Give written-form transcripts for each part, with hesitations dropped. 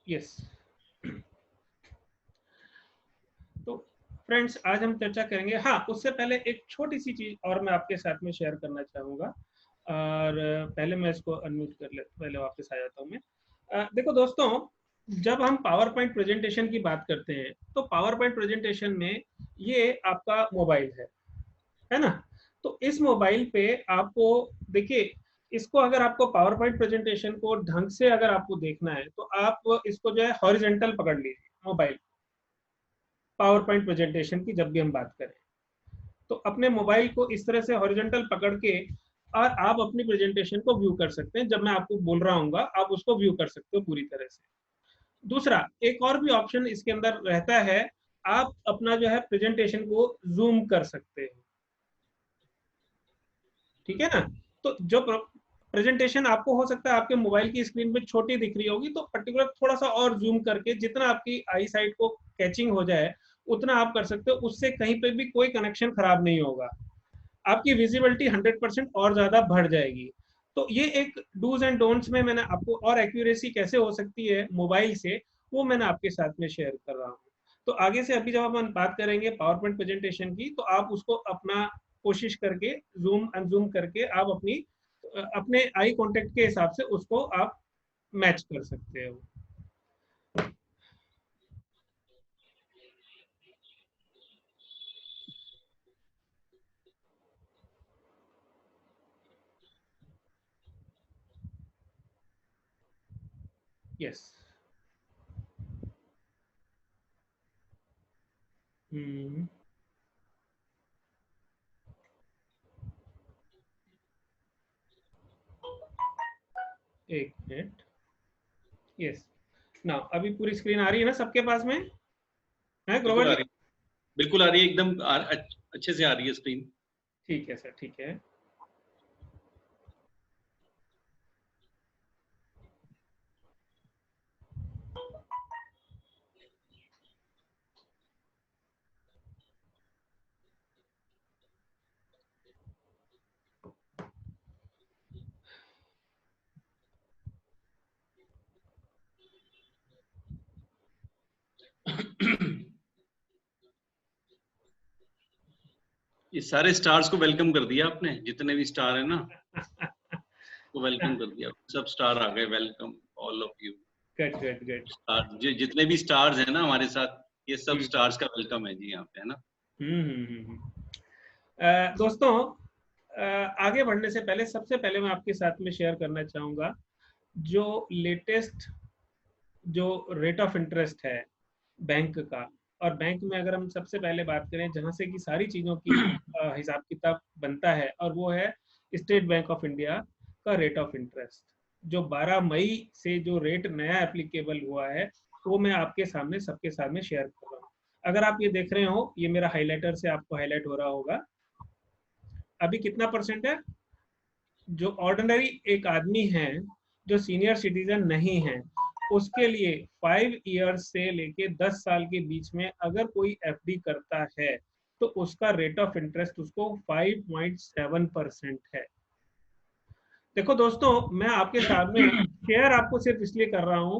Yes. तो friends, आज हम चर्चा करेंगे, हाँ उससे पहले एक छोटी सी चीज और मैं आपके साथ में शेयर करना चाहूंगा। और पहले मैं इसको अनम्यूट कर ले, पहले वापस आ जाता हूँ मैं। देखो दोस्तों, जब हम पावर पॉइंट प्रेजेंटेशन की बात करते हैं तो पावर पॉइंट प्रेजेंटेशन में ये आपका मोबाइल है ना। तो इस मोबाइल पे आपको, देखिए, इसको अगर आपको पावर पॉइंट प्रेजेंटेशन को ढंग से अगर आपको देखना है तो आप इसको जो है हॉरिजेंटल पकड़ लीजिए मोबाइल, पावर पॉइंट प्रेजेंटेशन की जब भी हम बात करें तो अपने मोबाइल को इस तरह से हॉरिजॉन्टल पकड़ के और आप अपनी प्रेजेंटेशन को व्यू कर सकते हैं। जब मैं आपको बोल रहा हूँ आप उसको व्यू कर सकते हो पूरी तरह से। दूसरा, एक और भी ऑप्शन इसके अंदर रहता है, आप अपना जो है प्रेजेंटेशन को जूम कर सकते हैं, ठीक है ना। तो जो प्रेजेंटेशन आपको हो सकता है आपके मोबाइल की स्क्रीन पे छोटी दिख रही होगी, तो पर्टिकुलर थोड़ा सा और जूम करके जितना आपकी आई साइट को कैचिंग हो जाए उतना आप कर सकते हो। उससे कहीं पे भी कोई कनेक्शन खराब नहीं होगा, आपकी विजिबिलिटी 100% और ज्यादा बढ़ जाएगी। तो ये एक डूज एंड डोंट्स में मैंने आपको, और एक्यूरेसी कैसे हो सकती है मोबाइल से, वो मैंने आपके साथ में शेयर कर रहा हूँ। तो आगे से अभी जब हम बात करेंगे पावर पॉइंट प्रेजेंटेशन की, तो आप उसको अपना कोशिश करके जूम अनजूम करके आप अपने आई कांटेक्ट के हिसाब से उसको आप मैच कर सकते हो। यस। हम्म। एक मिनट। यस। ना अभी पूरी स्क्रीन आ रही है ना सबके पास में, है बिल्कुल ग्रोवर आ जी? रही है, बिल्कुल आ रही है, एकदम अच्छे से आ रही है स्क्रीन। ठीक है सर, ठीक है। ये सारे स्टार्स को वेलकम कर दिया आपने, जितने भी स्टार है ना, को वेलकम कर दिया। सब स्टार आ गए, welcome all of you. Good good good. Star जितने भी स्टार्स हैं ना हमारे साथ, ये सब स्टार्स का वेलकम है जी यहाँ पे, है ना। दोस्तों, आगे बढ़ने से पहले सबसे पहले मैं आपके साथ में शेयर करना चाहूंगा जो लेटेस्ट जो रेट ऑफ इंटरेस्ट है बैंक का। और बैंक में अगर हम सबसे पहले बात करें जहां से कि सारी चीजों की हिसाब किताब बनता है, और वो है स्टेट बैंक ऑफ इंडिया का रेट ऑफ इंटरेस्ट, जो 12 मई से जो रेट नया एप्लीकेबल हुआ है वो मैं आपके सामने सबके सामने शेयर कर रहा हूँ। अगर आप ये देख रहे हो, ये मेरा हाइलाइटर से आपको हाईलाइट हो रहा होगा, अभी कितना परसेंट है। जो ऑर्डिनरी एक आदमी है, जो सीनियर सिटीजन नहीं है, उसके लिए 5 ईयर्स से लेके 10 साल के बीच में अगर कोई एफडी करता है तो उसका रेट ऑफ इंटरेस्ट उसको 5.7% है। देखो दोस्तों, मैं आपके सामने शेयर आपको सिर्फ इसलिए कर रहा हूं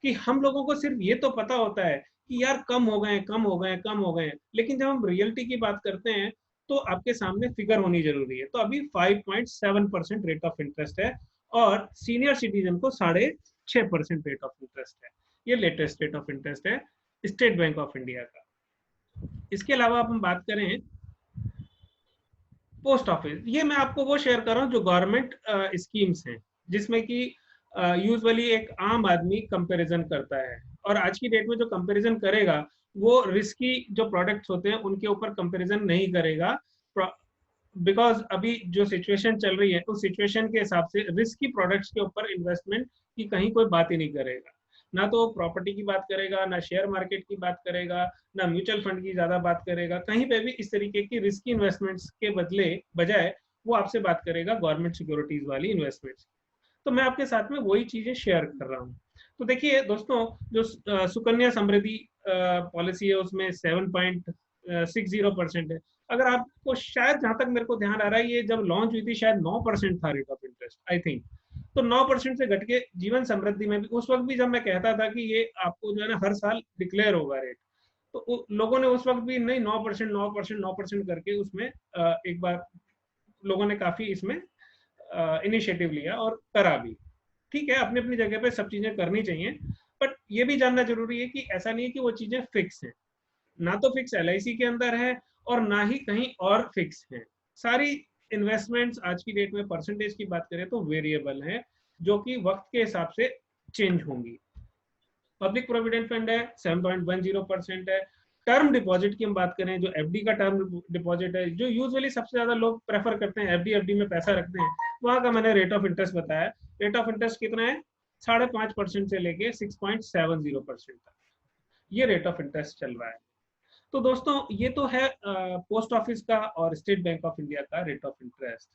कि हम लोगों को सिर्फ ये तो पता होता है कि यार कम हो गए, कम हो गए, कम हो गए, लेकिन जब हम रियलिटी की बात करते हैं तो आपके सामने फिगर होनी जरूरी है। तो अभी 5.7% रेट ऑफ इंटरेस्ट है, और सीनियर सिटीजन को 6.5% रेट ऑफ इंटरेस्ट है। ये लेटेस्ट रेट ऑफ इंटरेस्ट है स्टेट बैंक ऑफ इंडिया का। इसके अलावा अब हम बात करें पोस्ट ऑफिस, ये मैं आपको वो शेयर कर रहा हूँ जो गवर्नमेंट स्कीम्स हैं, जिसमें कि यूजुअली एक आम आदमी कंपैरिजन करता है। और आज की डेट में जो कंपैरिजन करेगा वो रिस्की जो प्रोडक्ट्स होते हैं उनके ऊपर कंपैरिजन नहीं करेगा, बिकॉज अभी जो सिचुएशन चल रही है उस सिचुएशन के हिसाब से रिस्की प्रोडक्ट्स के ऊपर इन्वेस्टमेंट की कहीं कोई बात ही नहीं करेगा। ना तो प्रॉपर्टी की बात करेगा, ना शेयर मार्केट की बात करेगा, ना म्यूचुअल फंड की ज्यादा बात करेगा, कहीं पे भी इस तरीके की रिस्की इन्वेस्टमेंट्स के बदले बजाय वो आपसे बात करेगा गवर्नमेंट सिक्योरिटीज वाली इन्वेस्टमेंट्स। तो मैं आपके साथ में वही चीजें शेयर कर रहा हूँ। तो देखिए दोस्तों, जो सुकन्या समृद्धि पॉलिसी है उसमें 7.60% है। अगर आपको शायद, जहां तक मेरे को ध्यान आ रहा है, ये जब लॉन्च हुई थी शायद 9% था rate of interest, I think. तो 9% से घट के जीवन समृद्धि में भी, उस वक्त भी जब मैं कहता था कि ये आपको जो है ना हर साल डिक्लेयर होगा रेट, तो लोगों ने उस वक्त भी नहीं 9% 9% 9% करके उसमें एक बार लोगों ने काफी इसमें इनिशिएटिव लिया और करा भी। ठीक है, अपनी अपनी जगह पे सब चीजें करनी चाहिए, बट ये भी जानना जरूरी है कि ऐसा नहीं है कि वो चीजें फिक्स हैं। ना तो फिक्स LIC के अंदर है और ना ही कहीं और फिक्स है। सारी इन्वेस्टमेंट्स आज की डेट में परसेंटेज की बात करें तो वेरिएबल है, जो कि वक्त के हिसाब से चेंज होंगी। पब्लिक प्रोविडेंट फंड है 7.10% है। टर्म डिपॉजिट की हम बात करें, जो FD का टर्म डिपॉजिट है, जो यूजुअली सबसे ज्यादा लोग प्रेफर करते हैं, FD में पैसा रखते हैं, वहां का मैंने रेट ऑफ इंटरेस्ट बताया। रेट ऑफ इंटरेस्ट कितना है? 5.5% से लेके 6.70% तक ये रेट ऑफ इंटरेस्ट चल रहा है। तो दोस्तों ये तो है पोस्ट ऑफिस का और स्टेट बैंक ऑफ इंडिया का रेट ऑफ इंटरेस्ट।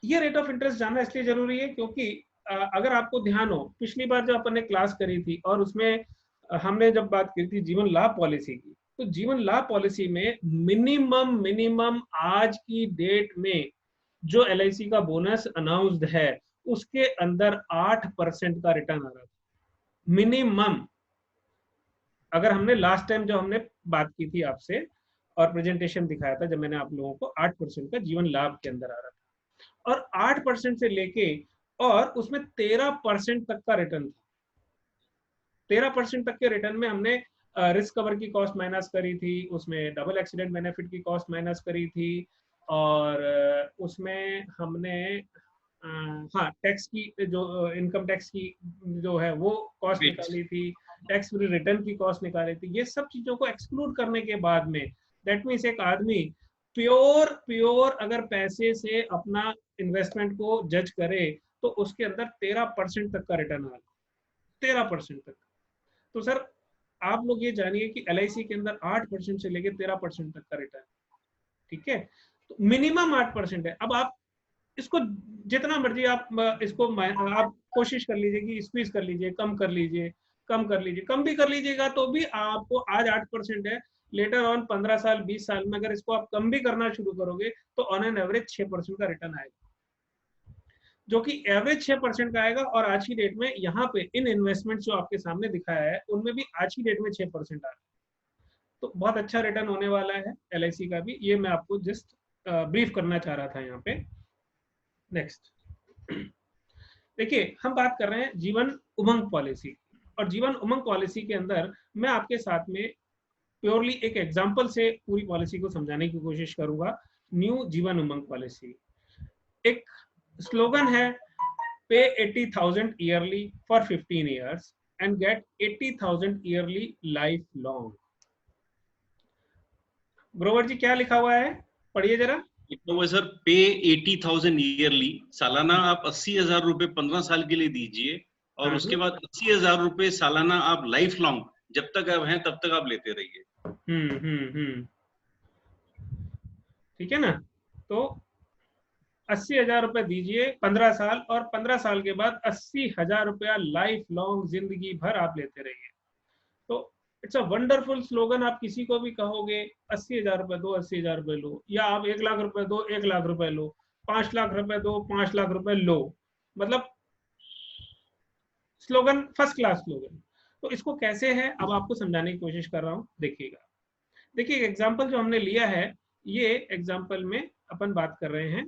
ये रेट ऑफ इंटरेस्ट जानना इसलिए जरूरी है क्योंकि अगर आपको ध्यान हो, पिछली बार जब अपन ने क्लास करी थी और उसमें हमने जब बात की थी जीवन लाभ पॉलिसी की, तो जीवन लाभ पॉलिसी में मिनिमम आज की डेट में जो LIC का बोनस अनाउंस्ड है उसके अंदर 8% का रिटर्न आ रहा था मिनिमम। अगर हमने लास्ट टाइम जो हमने बात की थी आपसे और प्रेजेंटेशन दिखाया था, जब मैंने आप लोगों को 8% का जीवन लाभ के अंदर आ रहा था, और 8% से लेके और उसमें 13% तक का रिटर्न था। 13% तक के रिटर्न में हमने रिस्क कवर की कॉस्ट माइनस करी थी, उसमें डबल एक्सीडेंट बेनिफिट की कॉस्ट माइनस करी थी, और उसमें हमने हाँ टैक्स की जो इनकम टैक्स की जो है वो कॉस्ट निकाली थी, टैक्स फ्री रिटर्न की कॉस्ट निकाली थी। ये सब चीजों को एक्सक्लूड करने के बाद में दैट मीन्स एक आदमी प्योर अगर पैसे से अपना इन्वेस्टमेंट को जज करे तो उसके अंदर 13% तक का रिटर्न आ रहा है, 13% तक। तो सर आप लोग ये जानिए कि LIC के अंदर 8% से लेकर 13% तक का रिटर्न, ठीक है, तो मिनिमम 8% है। अब आप इसको जितना मर्जी आप इसको आप कोशिश कर लीजिए कि स्क्वीज कर लीजिए, कम कर लीजिए, कम भी कर लीजिएगा तो भी आपको आज 8% है, लेटर ऑन 15 साल 20 साल में अगर इसको आप कम भी करना शुरू करोगे तो ऑन एन एवरेज 6% का रिटर्न आएगा, जो कि एवरेज 6% का आएगा। और आज की डेट में यहाँ पे इन इन्वेस्टमेंट जो आपके सामने दिखाया है उनमें भी आज की डेट में 6% आ रहा है, तो बहुत अच्छा रिटर्न होने वाला है LIC का भी। ये मैं आपको जस्ट ब्रीफ करना चाह रहा था यहाँ पे। नेक्स्ट देखिए, हम बात कर रहे हैं जीवन उमंग पॉलिसी, और जीवन उमंग पॉलिसी के अंदर मैं आपके साथ में प्योरली एक एग्जांपल से पूरी पॉलिसी को समझाने की कोशिश करूंगा। न्यू जीवन उमंग पॉलिसी, एक स्लोगन है, pay 80,000 yearly for 15 years and get 80,000 yearly life long. Grover ji क्या लिखा हुआ है, पढ़िए जरा। सर पे 80,000 ईयरली, सालाना आप 80,000 रुपए 15 साल के लिए दीजिए, और उसके बाद 80,000 रुपए सालाना आप लाइफ लॉन्ग जब तक आप हैं तब तक आप लेते रहिए। ठीक है ना, तो 80,000 रुपए दीजिए 15 साल, और 15 साल के बाद 80,000 रुपया लाइफ लॉन्ग जिंदगी भर आप लेते रहिए। तो इट्स अ वंडरफुल स्लोगन। आप किसी को भी कहोगे 80,000 रुपए दो 80,000 रुपए लो, या आप 1 लाख रुपए दो 1 लाख रुपए लो, 5 लाख रुपए दो 5 लाख रुपए लो, मतलब स्लोगन फर्स्ट क्लास स्लोगन। तो इसको कैसे है अब आपको समझाने की कोशिश कर रहा हूं, देखिएगा। देखिए एग्जाम्पल जो हमने लिया है, ये एग्जाम्पल में अपन बात कर रहे हैं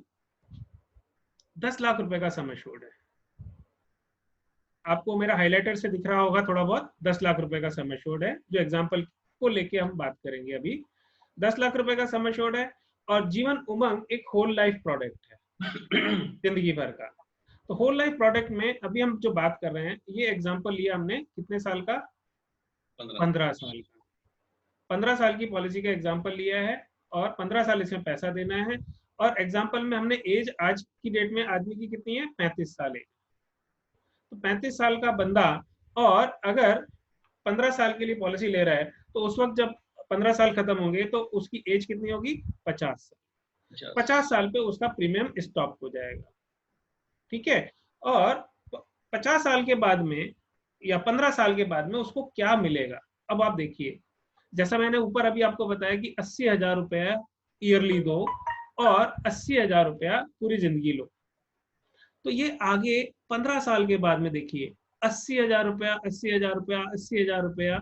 10 लाख रुपए का सम एश्योर्ड है। आपको मेरा हाइलाइटर से दिख रहा होगा थोड़ा बहुत, 10 लाख रुपए का सम एश्योर्ड है, जो एग्जाम्पल को लेके हम बात करेंगे अभी। 10 लाख रुपए का सम एश्योर्ड है, और जीवन उमंग एक होल लाइफ प्रोडक्ट है जिंदगी भर का। तो होल लाइफ प्रोडक्ट में अभी हम जो बात कर रहे हैं, ये एग्जाम्पल लिया हमने कितने साल का, 15 साल का। 15 साल की पॉलिसी का एग्जाम्पल लिया है, और 15 साल इसमें पैसा देना है, और एग्जाम्पल में हमने एज आज की डेट में आदमी की कितनी है, 35 साल है। तो 35 साल का बंदा, और अगर 15 साल के लिए पॉलिसी ले रहा है, तो उस वक्त जब 15 साल खत्म होंगे तो उसकी एज कितनी होगी, 50 साल। 50 साल पे उसका प्रीमियम स्टॉप हो जाएगा, ठीक है। और 50 साल के बाद में या 15 साल के बाद में उसको क्या मिलेगा, अब आप देखिए, जैसा मैंने ऊपर अभी आपको बताया कि 80,000 रुपया ईयरली दो और 80,000 रुपया पूरी जिंदगी लो। तो ये आगे 15 साल के बाद में देखिए 80,000 रुपया, 80,000 रुपया, 80,000 रुपया।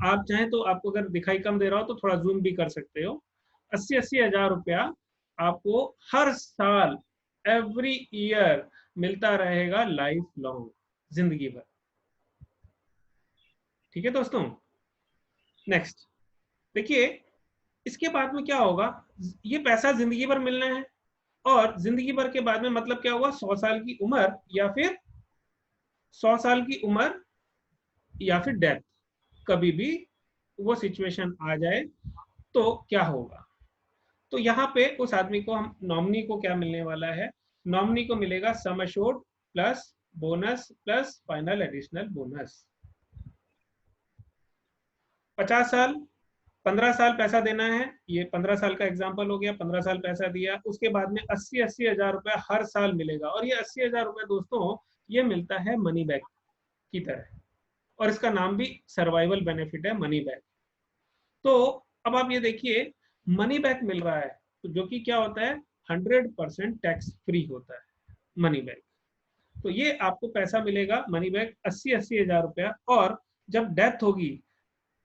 आप चाहें तो, आपको अगर दिखाई कम दे रहा हो तो थोड़ा जूम भी कर सकते हो। 80,000 रुपया आपको हर साल, एवरी ईयर मिलता रहेगा, लाइफ लॉन्ग, जिंदगी भर। ठीक है दोस्तों। नेक्स्ट देखिए, इसके बाद में क्या होगा, ये पैसा जिंदगी भर मिलना है, और जिंदगी भर के बाद में मतलब क्या हुआ, 100 साल की उम्र, या फिर 100 साल की उम्र या फिर डेथ, कभी भी वो सिचुएशन आ जाए तो क्या होगा। तो यहाँ पे उस आदमी को, हम नॉमिनी को क्या मिलने वाला है, नॉमिनी को मिलेगा sum assured plus bonus plus final additional bonus. 50 साल, 15 साल पैसा देना है, ये 15 साल का एग्जांपल हो गया, 15 साल पैसा दिया, उसके बाद में 80,000 रुपया हर साल मिलेगा। और ये 80,000 रुपया दोस्तों, ये मिलता है मनी बैक की तरह, और इसका नाम भी सर्वाइवल बेनिफिट है, मनी बैक। तो अब आप ये देखिए, मनी बैक मिल रहा है, तो जो कि क्या होता है, 100% टैक्स फ्री होता है मनी बैक। तो ये आपको पैसा मिलेगा मनी बैक 80,000 रुपया। और जब डेथ होगी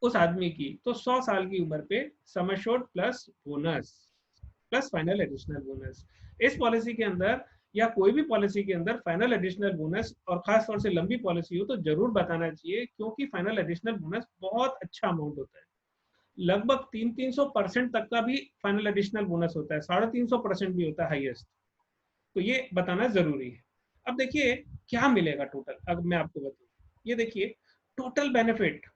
उस आदमी की, तो 100 साल की उम्र पे sum assured plus bonus plus final additional bonus. इस पॉलिसी के अंदर, या कोई भी पॉलिसी के अंदर, फाइनल एडिशनल बोनस, और खास तौर से लंबी पॉलिसी हो तो जरूर बताना चाहिए, क्योंकि फाइनल एडिशनल बोनस बहुत अच्छा अमाउंट होता है। लगभग 300% तक का भी फाइनल एडिशनल बोनस होता है, 350% भी होता है हाईएस्ट। तो ये बताना जरूरी है। अब देखिए क्या मिलेगा टोटल, अब मैं आपको बताऊं। ये देखिए टोटल बेनिफिट,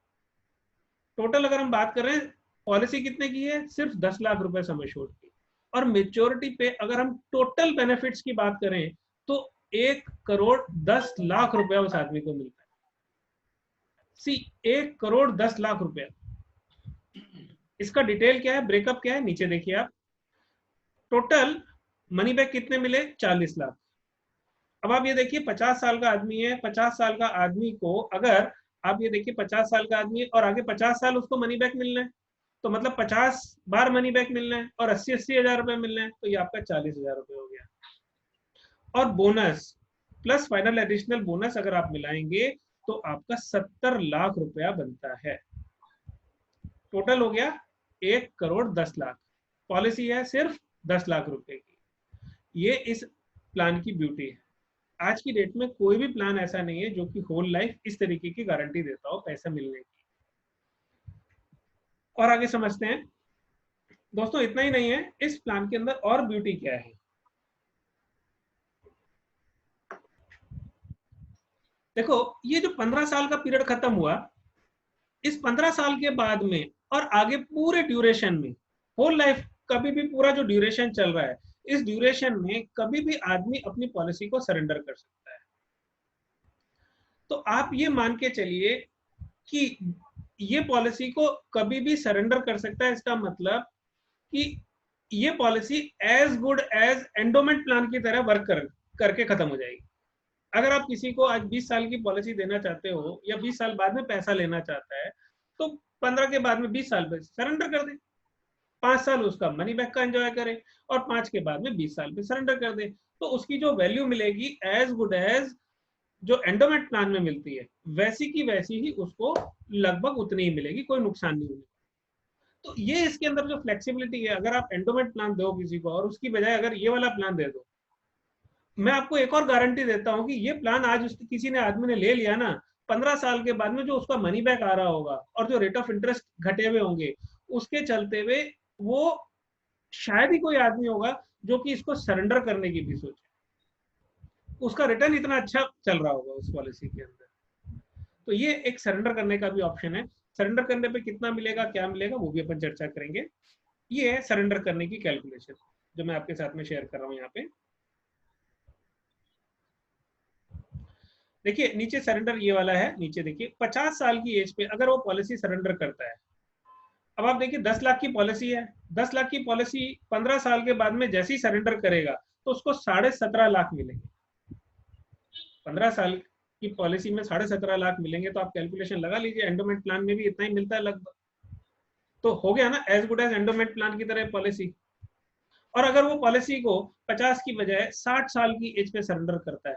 टोटल अगर हम बात कर रहे हैं, पॉलिसी कितने की है, सिर्फ 10 लाख रुपए सम एश्योर्ड की। और मेच्योरिटी पे अगर हम टोटल बेनिफिट्स की बात करें तो 1,10,00,000 रुपया उस आदमी को मिलता है। सी, 1,10,00,000 रुपया। इसका डिटेल क्या है, ब्रेकअप क्या है, नीचे देखिए आप। टोटल मनी बैक कितने मिले, 40 लाख। अब आप ये देखिए 50 साल का आदमी है, 50 साल का आदमी को अगर आप ये देखिए 50 साल का आदमी है और आगे 50 साल उसको मनी बैक मिलना है, तो मतलब 50 बार मनी बैक मिलना है, और 80,000 रुपए मिलना है, तो ये आपका 40,000 रुपए हो गया। और bonus plus final additional bonus अगर आप मिलाएंगे तो आपका 70 लाख रुपया बनता है। टोटल हो गया 1,10,00,000। पॉलिसी है सिर्फ 10 लाख रुपए की। ये इस प्लान की ब्यूटी है। आज की डेट में कोई भी प्लान ऐसा नहीं है जो कि होल लाइफ इस तरीके की गारंटी देता हो पैसा मिलने की। और आगे समझते हैं दोस्तों। इतना ही नहीं है, इस प्लान के अंदर और ब्यूटी क्या है। देखो, ये जो 15 साल का पीरियड खत्म हुआ, इस 15 साल के बाद में और आगे पूरे ड्यूरेशन में, होल लाइफ, कभी भी पूरा जो ड्यूरेशन चल रहा है, इस ड्यूरेशन में कभी भी आदमी अपनी पॉलिसी को सरेंडर कर सकता है। तो आप ये मान के चलिए कि ये पॉलिसी को कभी भी सरेंडर कर सकता है। इसका मतलब कि ये policy as good as endowment plan की तरह वर्क करके खत्म हो जाएगी। अगर आप किसी को आज 20 साल की पॉलिसी देना चाहते हो, या 20 साल बाद में पैसा लेना चाहता है, तो 15 के बाद में 20 साल पे सरेंडर कर दे, 5 साल उसका मनी बैक का एंजॉय करे, और 5 के बाद में 20 साल पे सरेंडर कर दे। तो उसकी जो वैल्यू मिलेगी एज गुड एज जो एंडोमेंट प्लान में मिलती है, वैसी की वैसी ही उसको लगभग उतनी ही मिलेगी, कोई नुकसान नहीं होगा। तो ये इसके अंदर जो फ्लेक्सिबिलिटी है, अगर आप एंडोमेंट प्लान दो किसी को और उसकी बजाय अगर ये वाला प्लान दे दो, मैं आपको एक और गारंटी देता हूं कि ये प्लान आज किसी ने आदमी ने ले लिया ना, 15 साल के बाद में जो उसका मनी बैक आ रहा होगा और जो रेट ऑफ इंटरेस्ट घटे हुए होंगे, उसके चलते हुए वो शायद ही कोई आदमी होगा जो कि इसको सरेंडर करने की भी सोचे। उसका रिटर्न इतना अच्छा चल रहा होगा उस पॉलिसी के अंदर। तो ये एक सरेंडर करने का भी ऑप्शन है। सरेंडर करने पे कितना मिलेगा, क्या मिलेगा, वो भी अपन चर्चा करेंगे। ये है सरेंडर करने की कैलकुलेशन जो मैं आपके साथ में शेयर कर रहा हूं यहाँ पे। देखिए नीचे सरेंडर ये वाला है, नीचे देखिए 50 साल की एज पे अगर वो पॉलिसी सरेंडर करता है। अब आप देखिए 10 लाख की पॉलिसी है, 10 लाख की पॉलिसी 15 साल के बाद में जैसे ही सरेंडर करेगा तो उसको 17.5 लाख मिलेंगे। 15 साल की पॉलिसी में 17.5 लाख मिलेंगे, तो आप कैलकुलेशन लगा लीजिए, एंडोमेंट प्लान में भी इतना ही मिलता है लगभग। तो हो गया ना as good as endowment plan की तरह पॉलिसी। और अगर वो पॉलिसी को 50 की बजाय 60 साल की एज पे सरेंडर करता है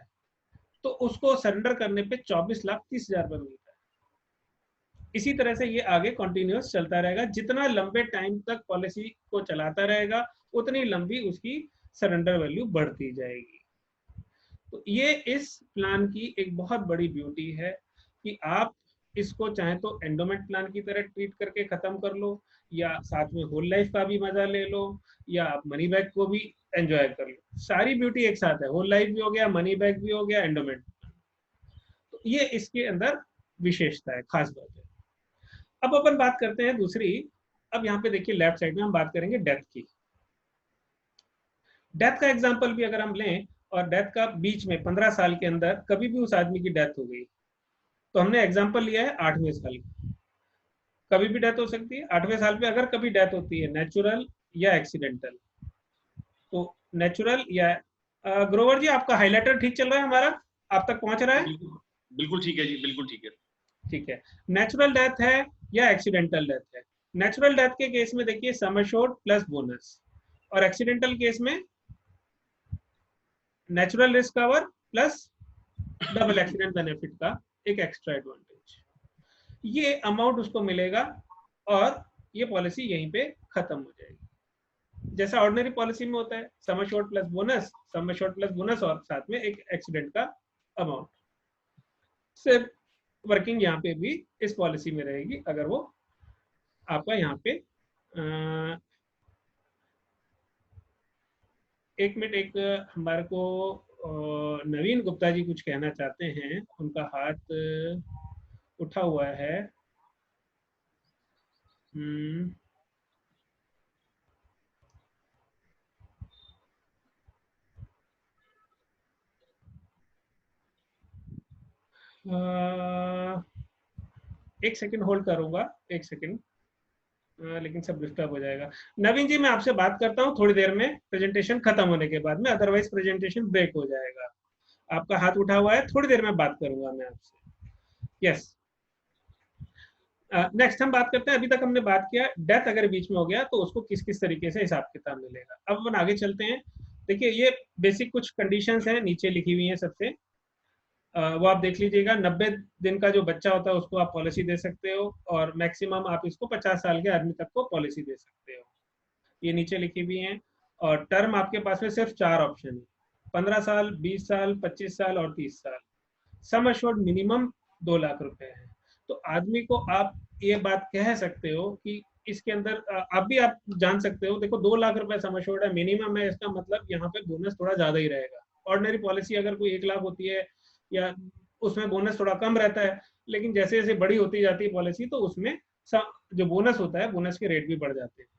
तो उसको सरेंडर करने पे 24,30,000 रुपए मिलता है। इसी तरह से ये आगे कंटिन्यूअस चलता रहेगा, जितना लंबे टाइम तक पॉलिसी को चलाता रहेगा उतनी लंबी उसकी सरेंडर वैल्यू बढ़ती जाएगी। तो ये इस प्लान की एक बहुत बड़ी ब्यूटी है कि आप इसको चाहे तो एंडोमेंट प्लान की तरह ट्रीट करके खत्म कर लो, या साथ में होल लाइफ का भी मजा ले लो, या आप मनी बैक को भी एंजॉय कर लो। सारी ब्यूटी एक साथ है, होल लाइफ भी हो गया, मनी बैक भी हो गया, एंडोमेंट। तो ये इसके अंदर विशेषता है, खास बात है। अब अपन बात करते हैं दूसरी। अब यहाँ पे देखिए लेफ्ट साइड में हम बात करेंगे डेथ की। डेथ का एग्जांपल भी अगर हम लें, और डेथ का बीच में 15 साल के अंदर कभी भी उस आदमी की डेथ हो गई, तो हमने एग्जांपल लिया है 8वें साल का। कभी भी डेथ हो सकती है 8वें साल पे। अगर कभी डेथ होती है नेचुरल या एक्सीडेंटल, तो नेचुरल या ग्रोवर जी आपका हाइलाइटर ठीक चल रहा है हमारा, आप तक पहुंच रहा है? बिल्कुल बिल्कुल ठीक है जी, बिल्कुल ठीक है। ठीक है। नेचुरल डेथ है या एक्सीडेंटल डेथ है? नेचुरल डेथ के केस में देखिए सम एश्योर्ड प्लस बोनस, और एक्सीडेंटल केस में natural risk cover plus double accident benefit का एक एक्स्ट्रा एडवांटेज। ये अमाउंट उसको मिलेगा और ये पॉलिसी यहीं पे खत्म हो जाएगी, जैसा ऑर्डिनरी पॉलिसी में होता है, sum assured plus bonus, sum assured plus bonus और साथ में एक एक्सीडेंट का अमाउंट। सिर्फ वर्किंग यहाँ पे भी इस पॉलिसी में रहेगी अगर वो आपका यहाँ पे एक मिनट, एक हमारे को नवीन गुप्ता जी कुछ कहना चाहते हैं, उनका हाथ उठा हुआ है। एक सेकंड होल्ड करूंगा, एक सेकंड, लेकिन सब डिस्टर्ब हो जाएगा। नवीन जी मैं आपसे बात करता हूँ थोड़ी देर में, प्रेजेंटेशन खत्म होने के बाद में, अदरवाइज प्रेजेंटेशन ब्रेक हो जाएगा। आपका हाथ उठा हुआ है, थोड़ी देर में बात करूंगा मैं आपसे। यस, नेक्स्ट हम बात करते हैं। अभी तक हमने बात किया डेथ अगर बीच में हो गया तो उसको किस किस तरीके से हिसाब किताब मिलेगा। अब अपन आगे चलते हैं। देखिए ये बेसिक कुछ कंडीशंस हैं नीचे लिखी हुई हैं सबसे, वो आप देख लीजिएगा। 90 दिन का जो बच्चा होता है उसको आप पॉलिसी दे सकते हो, और मैक्सिमम आप इसको 50 साल के आदमी तक को पॉलिसी दे सकते हो, ये नीचे लिखी हुई हैं। और टर्म आपके पास में सिर्फ 4 ऑप्शन है, 15 साल, 20 साल, 25 साल और 30 साल। सम एश्योर्ड मिनिमम 2 लाख रुपए है। तो आदमी को आप ये बात कह सकते हो कि इसके अंदर आप भी आप जान सकते हो, देखो 2 लाख रुपए सम एश्योर्ड है, मिनिमम है, इसका मतलब यहाँ पे बोनस थोड़ा ज्यादा ही रहेगा। ऑर्डिनरी पॉलिसी अगर कोई 1 लाख होती है या उसमें बोनस थोड़ा कम रहता है, लेकिन जैसे जैसे बड़ी होती जाती है पॉलिसी तो उसमें जो बोनस होता है, बोनस के रेट भी बढ़ जाते हैं।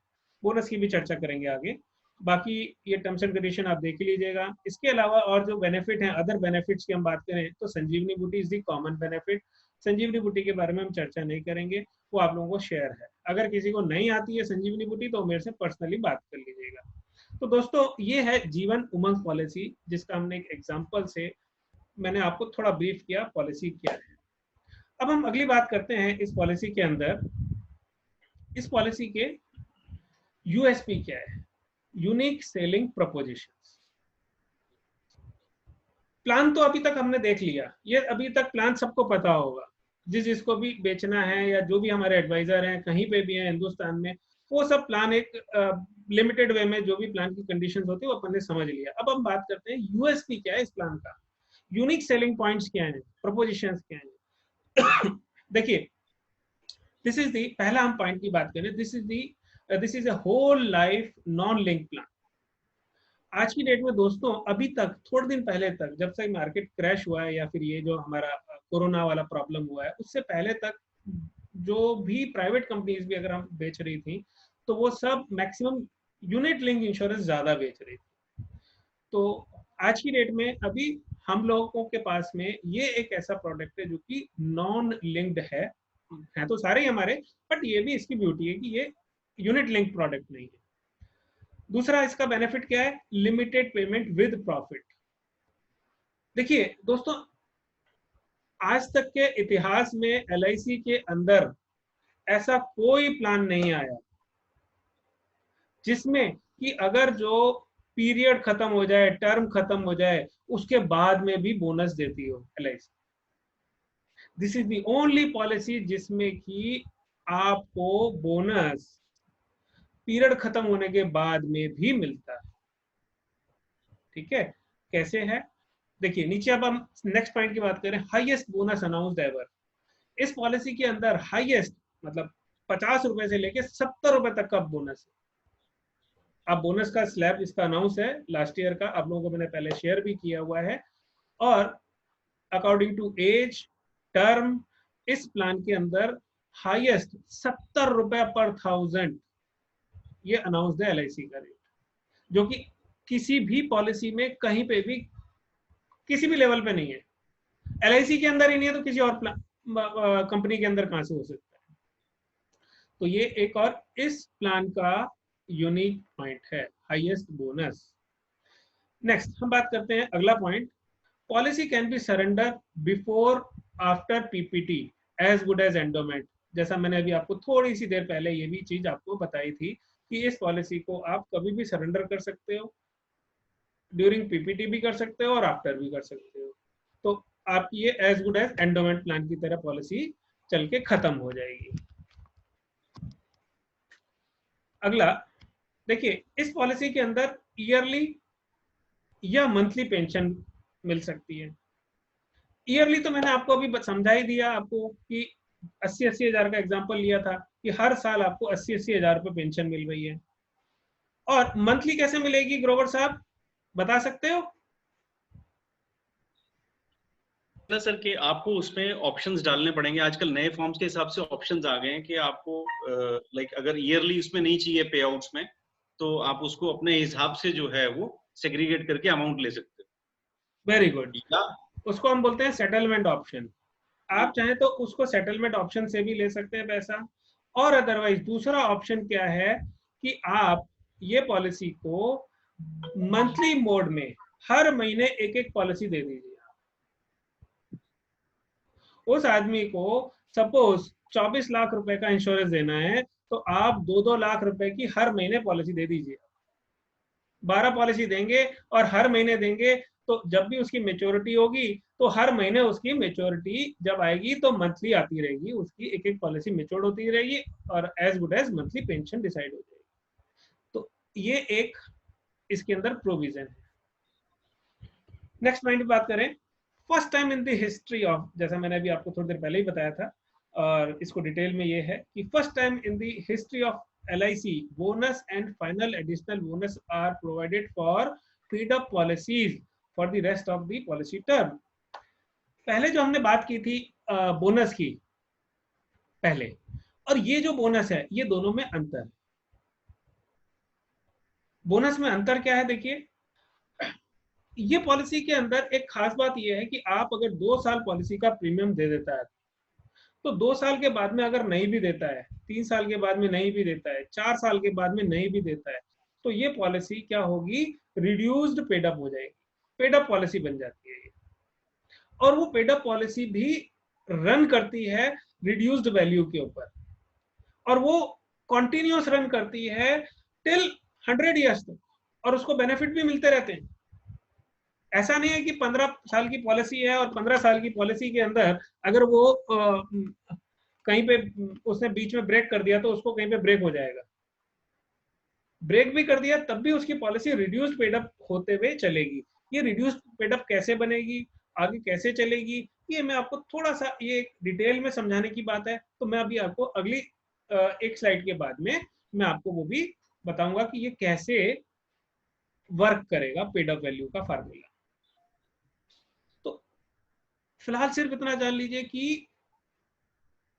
बोनस की भी चर्चा करेंगे आगे। बाकी ये टर्म्स एंड कंडीशन आप देख लीजिएगा। इसके अलावा और जो बेनिफिट हैं, अदर बेनिफिट्स की हम बात करें तो संजीवनी बूटी इज दी कॉमन बेनिफिट। संजीवनी बूटी के बारे में हम चर्चा नहीं करेंगे, वो आप लोगों को शेयर है। अगर किसी को नहीं आती है संजीवनी बूटी तो मेरे से पर्सनली बात कर लीजिएगा। तो दोस्तों ये है जीवन उमंग पॉलिसी, जिसका हमने एक एग्जाम्पल से मैंने आपको थोड़ा ब्रीफ किया पॉलिसी क्या है। अब हम अगली बात करते हैं इस पॉलिसी के अंदर। इस पॉलिसी के यूएसपी क्या है, यूनिक सेलिंग प्रोपोजिशंस। प्लान तो अभी तक हमने देख लिया, ये अभी तक प्लान सबको पता होगा, जिसको भी बेचना है या जो भी हमारे एडवाइजर हैं कहीं पे भी हैं हिंदुस्तान में, वो सब प्लान एक लिमिटेड वे में जो भी प्लान की कंडीशंस होती है वो अपन ने समझ लिया। अब हम बात करते हैं यूएसपी क्या है इस प्लान का, यूनिक सेलिंग पॉइंट्स क्या है, प्रोपोजिशंस क्या है। देखिए दिस इज दी, पहला हम पॉइंट की बात करें, this is a whole life non link plan. आज की डेट में दोस्तों, अभी तक थोड़े दिन पहले तक, जब से मार्केट क्रैश हुआ है या फिर ये जो हमारा कोरोना वाला प्रॉब्लम हुआ है, उससे पहले तक जो भी प्राइवेट कंपनीज भी अगर हम बेच रही थी तो वो सब मैक्सिमम यूनिट लिंक इंश्योरेंस ज्यादा बेच रही थी। तो आज की डेट में अभी हम लोगों के पास में ये एक ऐसा प्रोडक्ट है जो कि नॉन लिंक्ड है तो सारे ही हमारे, बट ये भी इसकी ब्यूटी है कि ये यूनिट लिंक प्रोडक्ट नहीं है। दूसरा इसका बेनिफिट क्या है, लिमिटेड पेमेंट विद प्रॉफिट। देखिए दोस्तों, आज तक के इतिहास में एलआईसी के अंदर ऐसा कोई प्लान नहीं आया जिसमें कि अगर जो पीरियड खत्म हो जाए, टर्म खत्म हो जाए, उसके बाद में भी बोनस देती हो LIC। This is the only policy जिसमें कि आपको बोनस पीरियड खत्म होने के बाद में भी मिलता है। ठीक है, कैसे है देखिए नीचे। अब हम नेक्स्ट पॉइंट की बात करें, हाईएस्ट बोनस अनाउंस्ड एवर। इस पॉलिसी के अंदर हाईएस्ट मतलब 50 रुपए से लेके 70 रुपए तक का बोनस है। अब बोनस का स्लैब इसका अनाउंस है लास्ट ईयर का, आप लोगों को मैंने पहले शेयर भी किया हुआ है। और अकॉर्डिंग टू एज, टर्म, इस प्लान के अंदर हाईएस्ट 70 रुपए पर 1000 ये अनाउंस्ड है LIC का रेट, जो कि किसी भी पॉलिसी में कहीं पे भी किसी भी लेवल पे नहीं है। LIC के अंदर ही नहीं है तो किसी और कंपनी के अंदर कहां से हो सकता है। तो ये एक और इस प्लान का यूनिक पॉइंट है, हाईएस्ट बोनस। नेक्स्ट हम बात करते हैं अगला point, policy can be surrender before after PPT as good as endowment. जैसा मैंने अभी आपको थोड़ी सी देर पहले ये भी चीज आपको बताई थी कि इस पॉलिसी को आप कभी भी सरेंडर कर सकते हो, ड्यूरिंग PPT भी कर सकते हो और आफ्टर भी कर सकते हो। तो आपकी ये as good as endowment plan की तरह पॉलिसी चल के खत्म हो जाएगी। अगला देखिए, इस पॉलिसी के अंदर ईयरली या मंथली पेंशन मिल सकती है। ईयरली तो मैंने आपको अभी समझा ही दिया आपको कि 80-80 हजार का एग्जांपल लिया था कि हर साल आपको 80-80 हजार रुपए पेंशन मिल रही है। और मंथली कैसे मिलेगी ग्रोवर साहब, बता सकते हो? ना सर कि आपको उसमें ऑप्शंस डालने पड़ेंगे। आजकल नए फॉर्म्स के हिसाब से ऑप्शंस आ गए हैं कि आपको लाइक अगर ईयरली उसमें नहीं चाहिए पे आउट्स में, तो आप उसको अपने हिसाब से जो है वो सेग्रीगेट करके अमाउंट ले सकते वेरी गुड, हो। या उसको हम बोलते हैं सेटलमेंट ऑप्शन। जी, आप चाहें तो उसको सेटलमेंट ऑप्शन से भी ले सकते हैं पैसा। और अदरवाइज दूसरा ऑप्शन क्या है कि आप ये पॉलिसी को मंथली मोड में हर महीने एक एक पॉलिसी दे दीजिए। उस आदमी को सपोज 24 लाख रुपए का इंश्योरेंस देना है तो आप 2-2 लाख रुपए की हर महीने पॉलिसी दे दीजिए। 12 पॉलिसी देंगे और हर महीने देंगे, तो जब भी उसकी मेच्योरिटी होगी तो हर महीने उसकी मेच्योरिटी जब आएगी तो मंथली आती रहेगी, उसकी एक एक पॉलिसी मेच्योर होती रहेगी और as good as monthly pension decide हो जाएगी। तो ये एक इसके अंदर प्रोविजन है। नेक्स्ट पॉइंट की बात करें, first time in the history of, जैसा मैंने अभी आपको थोड़ी देर पहले ही बताया था और इसको डिटेल में ये है कि first time in the history of LIC bonus and final additional bonus are provided for paid up policies for the rest of the policy term। पहले जो हमने बात की थी बोनस की पहले, और ये जो बोनस है ये दोनों में अंतर। बोनस में अंतर क्या है देखिए, ये पॉलिसी के अंदर एक खास बात ये है कि आप अगर 2 साल पॉलिसी का प्रीमियम दे देता है तो 2 साल के बाद में अगर नहीं भी देता है, 3 साल के बाद में नहीं भी देता है, 4 साल के बाद में नहीं भी देता है, तो ये पॉलिसी क्या होगी, रिड्यूस्ड पेड अप हो जाएगी, पेड अप पॉलिसी बन जाती है ये। और वो पेड अप पॉलिसी भी रन करती है रिड्यूस्ड वैल्यू के ऊपर, और वो कॉन्टिन्यूस रन करती है टिल 100 ईयर्स तक, और उसको बेनिफिट भी मिलते रहते हैं। ऐसा नहीं है कि 15 साल की पॉलिसी है और 15 साल की पॉलिसी के अंदर अगर वो कहीं पे उसने बीच में ब्रेक कर दिया तो उसको कहीं पे ब्रेक हो जाएगा। ब्रेक भी कर दिया तब भी उसकी पॉलिसी रिड्यूस्ड पेड अप होते हुए चलेगी। ये रिड्यूस्ड पेड अप कैसे बनेगी, आगे कैसे चलेगी, ये मैं आपको थोड़ा सा ये डिटेल में समझाने की बात है, तो मैं अभी आपको अगली एक स्लाइड के बाद में मैं आपको वो भी बताऊंगा कि ये कैसे वर्क करेगा पेड अप वैल्यू का फार्मूला। तो फिलहाल सिर्फ इतना जान लीजिए कि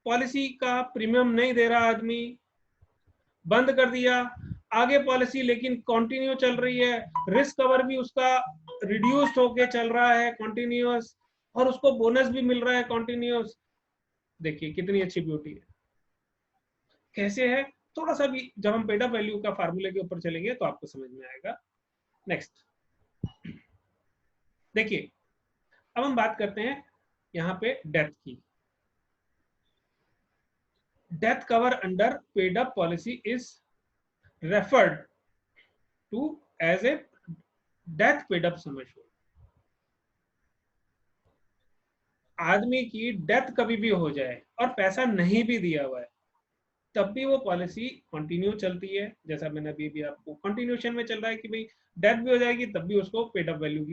पॉलिसी का प्रीमियम नहीं दे रहा आदमी, बंद कर दिया, आगे पॉलिसी लेकिन कंटिन्यू चल रही है, रिस्क कवर भी उसका रिड्यूस्ड होके चल रहा है कंटिन्यूअस, और उसको बोनस भी मिल रहा है कंटिन्यूअस। देखिए कितनी अच्छी ब्यूटी है। कैसे है, थोड़ा सा भी जब हम पेड अप वैल्यू का फार्मूले के ऊपर चलेंगे तो आपको समझ में आएगा। नेक्स्ट देखिए, अब हम बात करते हैं यहाँ पे डेथ की। Death cover under paid up policy is referred to as a death paid up sum assured. आदमी की डेथ कभी भी हो जाए और पैसा नहीं भी दिया हुआ है, तब भी वो पॉलिसी कंटिन्यू चलती है। जैसा मैंने अभी भी आपको कंटिन्यूशन में चल रहा है कि भाई डेथ भी हो जाएगी तब भी उसको पेड अप वैल्यू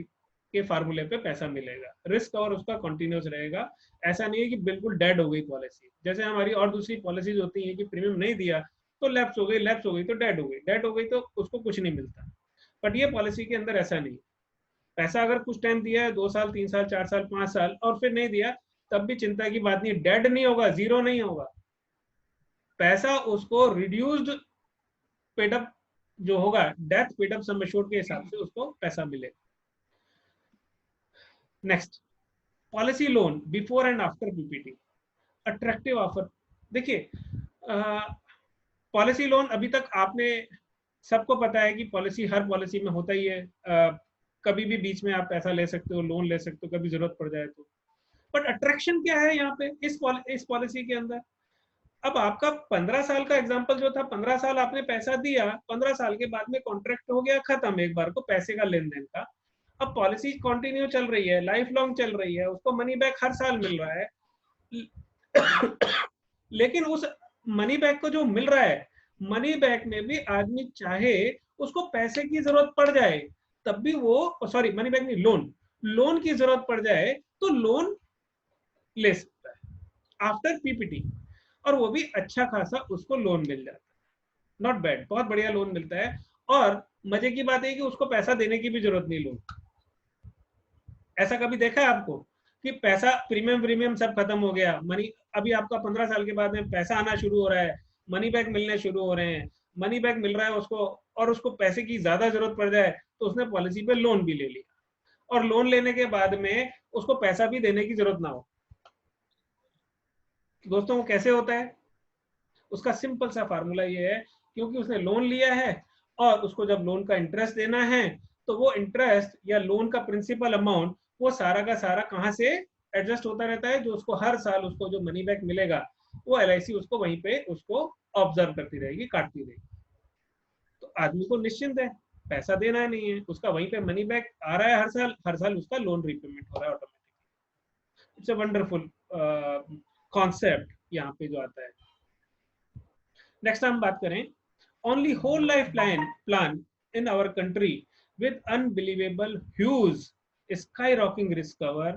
के फार्मूले पे पैसा मिलेगा, रिस्क और उसका कंटिन्यूस रहेगा। ऐसा नहीं है कि बिल्कुल डेड हो गई पॉलिसी, जैसे हमारी और दूसरी पॉलिसीज होती है कि प्रीमियम नहीं दिया तो लैप्स हो गई, लैप्स हो गई तो डेड हो गई, डेड हो गई तो उसको कुछ नहीं मिलता। बट ये पॉलिसी के अंदर ऐसा नहीं, पैसा अगर कुछ टाइम दिया है, 2 साल 3 साल 4 साल 5 साल और फिर नहीं दिया, तब भी चिंता की बात नहीं, डेड नहीं होगा, जीरो नहीं होगा, पैसा उसको रिड्यूस्ड पेडअप जो होगा डेथ पेडअप सम एश्योर्ड के हिसाब से उसको पैसा मिलेगा। Next, policy loan before and after PPT, attractive offer. देखिए पॉलिसी लोन अभी तक आपने सबको पता है कि पॉलिसी हर पॉलिसी में होता ही है, कभी भी बीच में आप पैसा ले सकते हो, लोन ले सकते हो, कभी जरूरत पड़ जाए तो। बट अट्रैक्शन क्या है यहाँ पे इस पॉलिसी के अंदर? अब आपका 15 साल का एग्जांपल जो था, 15 साल आपने पैसा दिया, 15 साल के बाद में कॉन्ट्रैक्ट हो गया खत्म एक बार को पैसे का लेन देन का। अब पॉलिसी कंटिन्यू चल रही है, लाइफ लॉन्ग चल रही है, उसको मनी बैक हर साल मिल रहा है। लेकिन उस मनी बैक को जो मिल रहा है, मनी बैक में भी आदमी चाहे उसको पैसे की जरूरत पड़ जाए तब भी वो, सॉरी मनी बैक नहीं, लोन की जरूरत पड़ जाए तो लोन ले सकता है आफ्टर पीपीटी, और वो भी अच्छा खासा उसको लोन मिल जाता है। नॉट बैड, बहुत बढ़िया लोन मिलता है। और मजे की बात है कि उसको पैसा देने की भी जरूरत नहीं लोन। ऐसा कभी देखा है आपको कि पैसा प्रीमियम सब खत्म हो गया, मनी अभी आपका 15 साल के बाद में पैसा आना शुरू हो रहा है, मनी बैक मिलने शुरू हो रहे हैं, मनी बैक मिल रहा है उसको, और उसको पैसे की ज्यादा जरूरत पड़ जाए तो उसने पॉलिसी पे लोन भी ले लिया, और लोन लेने के बाद में उसको पैसा भी देने की जरूरत ना हो। दोस्तों वो कैसे होता है? उसका सिंपल सा फार्मूला ये है, क्योंकि उसने लोन लिया है और उसको जब लोन का इंटरेस्ट देना है तो वो इंटरेस्ट या लोन का प्रिंसिपल अमाउंट वो सारा का सारा कहाँ से एडजस्ट होता रहता है, जो उसको हर साल उसको जो मनी बैक मिलेगा वो एलआईसी उसको वहीं पे उसको ऑब्जर्व करती रहेगी, काटती रहेगी। तो आदमी को निश्चिंत है, पैसा देना नहीं है, उसका वहीं पे मनी बैक आ रहा है, हर साल उसका लोन रीपेमेंट हो रहा है automatically. It's a wonderful concept यहाँ पे जो आता है। नेक्स्ट हम बात करें, only whole life plan in our country with unbelievable huge skyrocketing risk cover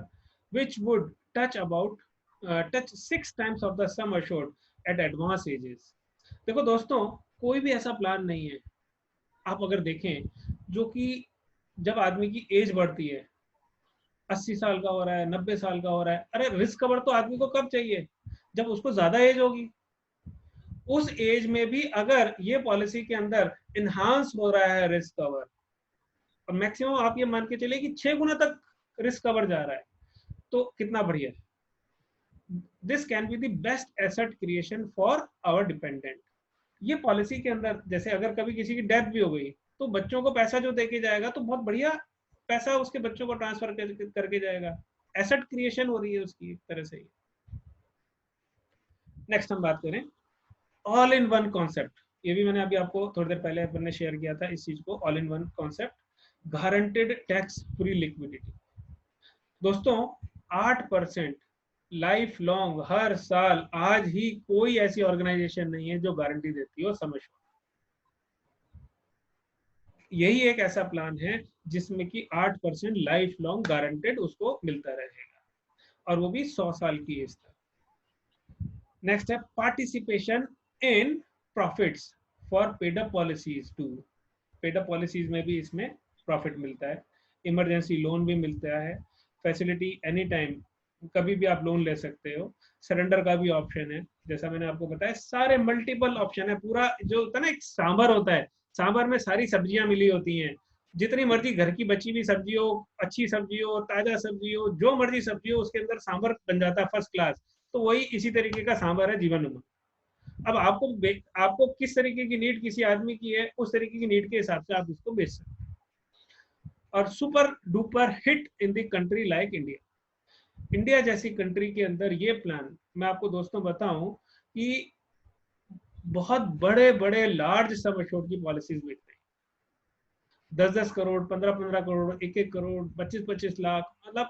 which would touch 6 times of the sum assured at advanced ages। देखो दोस्तों, कोई भी ऐसा प्लान नहीं है आप अगर देखें जो कि जब आदमी की एज बढ़ती है, 80 साल का हो रहा है, 90 साल का हो रहा है, अरे रिस्क कवर तो आदमी को कब चाहिए? जब उसको ज्यादा एज होगी। उस एज में भी अगर ये पॉलिसी के अंदर इनहांस हो रहा है रिस्क कवर, और मैक्सिमम आप ये मान के चलिए कि 6 गुना तक रिस्क कवर जा रहा है, तो कितना बढ़िया है। This can be the best asset creation for our dependent. ये पॉलिसी के अंदर जैसे अगर कभी किसी की डेथ भी हो गई तो बच्चों को पैसा जो देके जाएगा तो बहुत बढ़िया पैसा उसके बच्चों को ट्रांसफर करके जाएगा, एसेट क्रिएशन हो रही है उसकी एक तरह से। नेक्स्ट हम बात करें ऑल इन वन कॉन्सेप्ट। ये भी मैंने अभी आपको थोड़ी देर पहले अपने शेयर किया था इस चीज को, all in one concept, guaranteed tax free liquidity. दोस्तों 8% लाइफ लॉन्ग हर साल, आज ही कोई ऐसी ऑर्गेनाइजेशन नहीं है जो गारंटी देती हो, समझ। यही एक ऐसा प्लान है जिसमें कि 8% लाइफ लॉन्ग गारंटेड उसको मिलता रहेगा, और वो भी 100 साल की एज तक। नेक्स्ट है participation in profits for paid up policies too. Paid up policies में भी इसमें प्रॉफिट मिलता है, इमरजेंसी लोन भी मिलता है, फैसिलिटी एनी टाइम, कभी भी आप लोन ले सकते हो, सरेंडर का भी ऑप्शन है। जैसा मैंने आपको बताया सारे मल्टीपल ऑप्शन है। पूरा जो होता है ना एक सांभर होता है, सांभर में सारी सब्जियां मिली होती हैं, जितनी मर्जी घर की बची हुई सब्जी हो, अच्छी सब्जी हो, ताजा सब्जी हो, जो मर्जी सब्जी हो उसके अंदर सांभर बन जाता है फर्स्ट क्लास। तो वही इसी तरीके का सांभर है जीवन उमंग। अब आपको किस तरीके की नीड किसी आदमी की है, उस तरीके की नीड के हिसाब से आप इसको बेच सकते हैं। और super duper hit in the country like India. India जैसी कंट्री के अंदर ये प्लान मैं आपको दोस्तों बताऊं कि बहुत बड़े बड़े लार्ज सम एश्योर्ड की पॉलिसीज मिलती हैं। 10-10 करोड़, 15-15 करोड़, 1-1 करोड़, 25-25 लाख, मतलब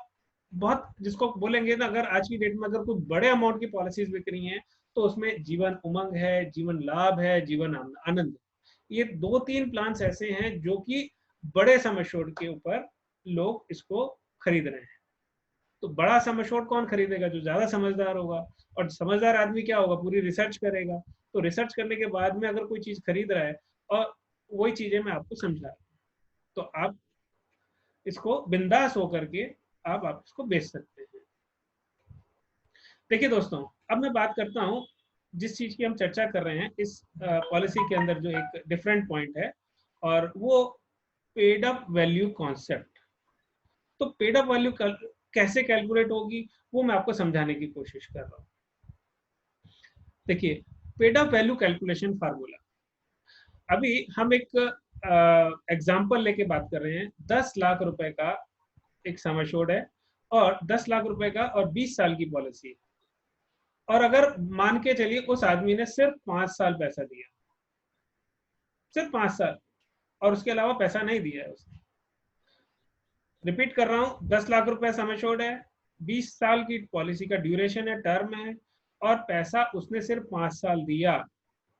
बहुत, जिसको बोलेंगे ना, अगर आज की डेट में अगर कोई बड़े अमाउंट की पॉलिसीज बिक रही हैं तो उसमें जीवन उमंग है, जीवन लाभ है, जीवन आनंद है। ये 2-3 प्लान्स ऐसे हैं जो कि बड़े सम एश्योर्ड के ऊपर लोग इसको खरीद रहे हैं। तो बड़ा सम एश्योर्ड कौन खरीदेगा? जो ज्यादा समझदार होगा। और समझदार आदमी क्या होगा? पूरी रिसर्च करेगा। तो रिसर्च करने के बाद में अगर कोई चीज खरीद रहा है, और वही चीजें मैं आपको समझा रहा हूं, तो आप इसको बिंदास होकर के आप इसको बेच सकते हैं। देखिए दोस्तों, अब मैं बात करता हूं जिस चीज की हम चर्चा कर रहे हैं इस पॉलिसी के अंदर, जो एक डिफरेंट पॉइंट है, और वो पेड अप वैल्यू कॉन्सेप्ट। तो पेड अप वैल्यू कैसे कैलकुलेट होगी वो मैं आपको समझाने की कोशिश कर रहा हूँ। देखिए, paid up value calculation formula, अभी हम एक एग्जांपल लेके बात कर रहे हैं। 10 लाख रुपए का एक सम एश्योर्ड है, और 10 लाख रुपए का और 20 साल की पॉलिसी है। और अगर मान के चलिए उस आदमी ने सिर्फ 5 साल पैसा दिया, सिर्फ 5 साल, और उसके अलावा पैसा नहीं दिया है उसने। रिपीट कर रहा हूं, 10 लाख रुपए सम एश्योर्ड है, 20 साल की पॉलिसी का ड्यूरेशन है, टर्म है, और पैसा उसने सिर्फ 5 साल दिया।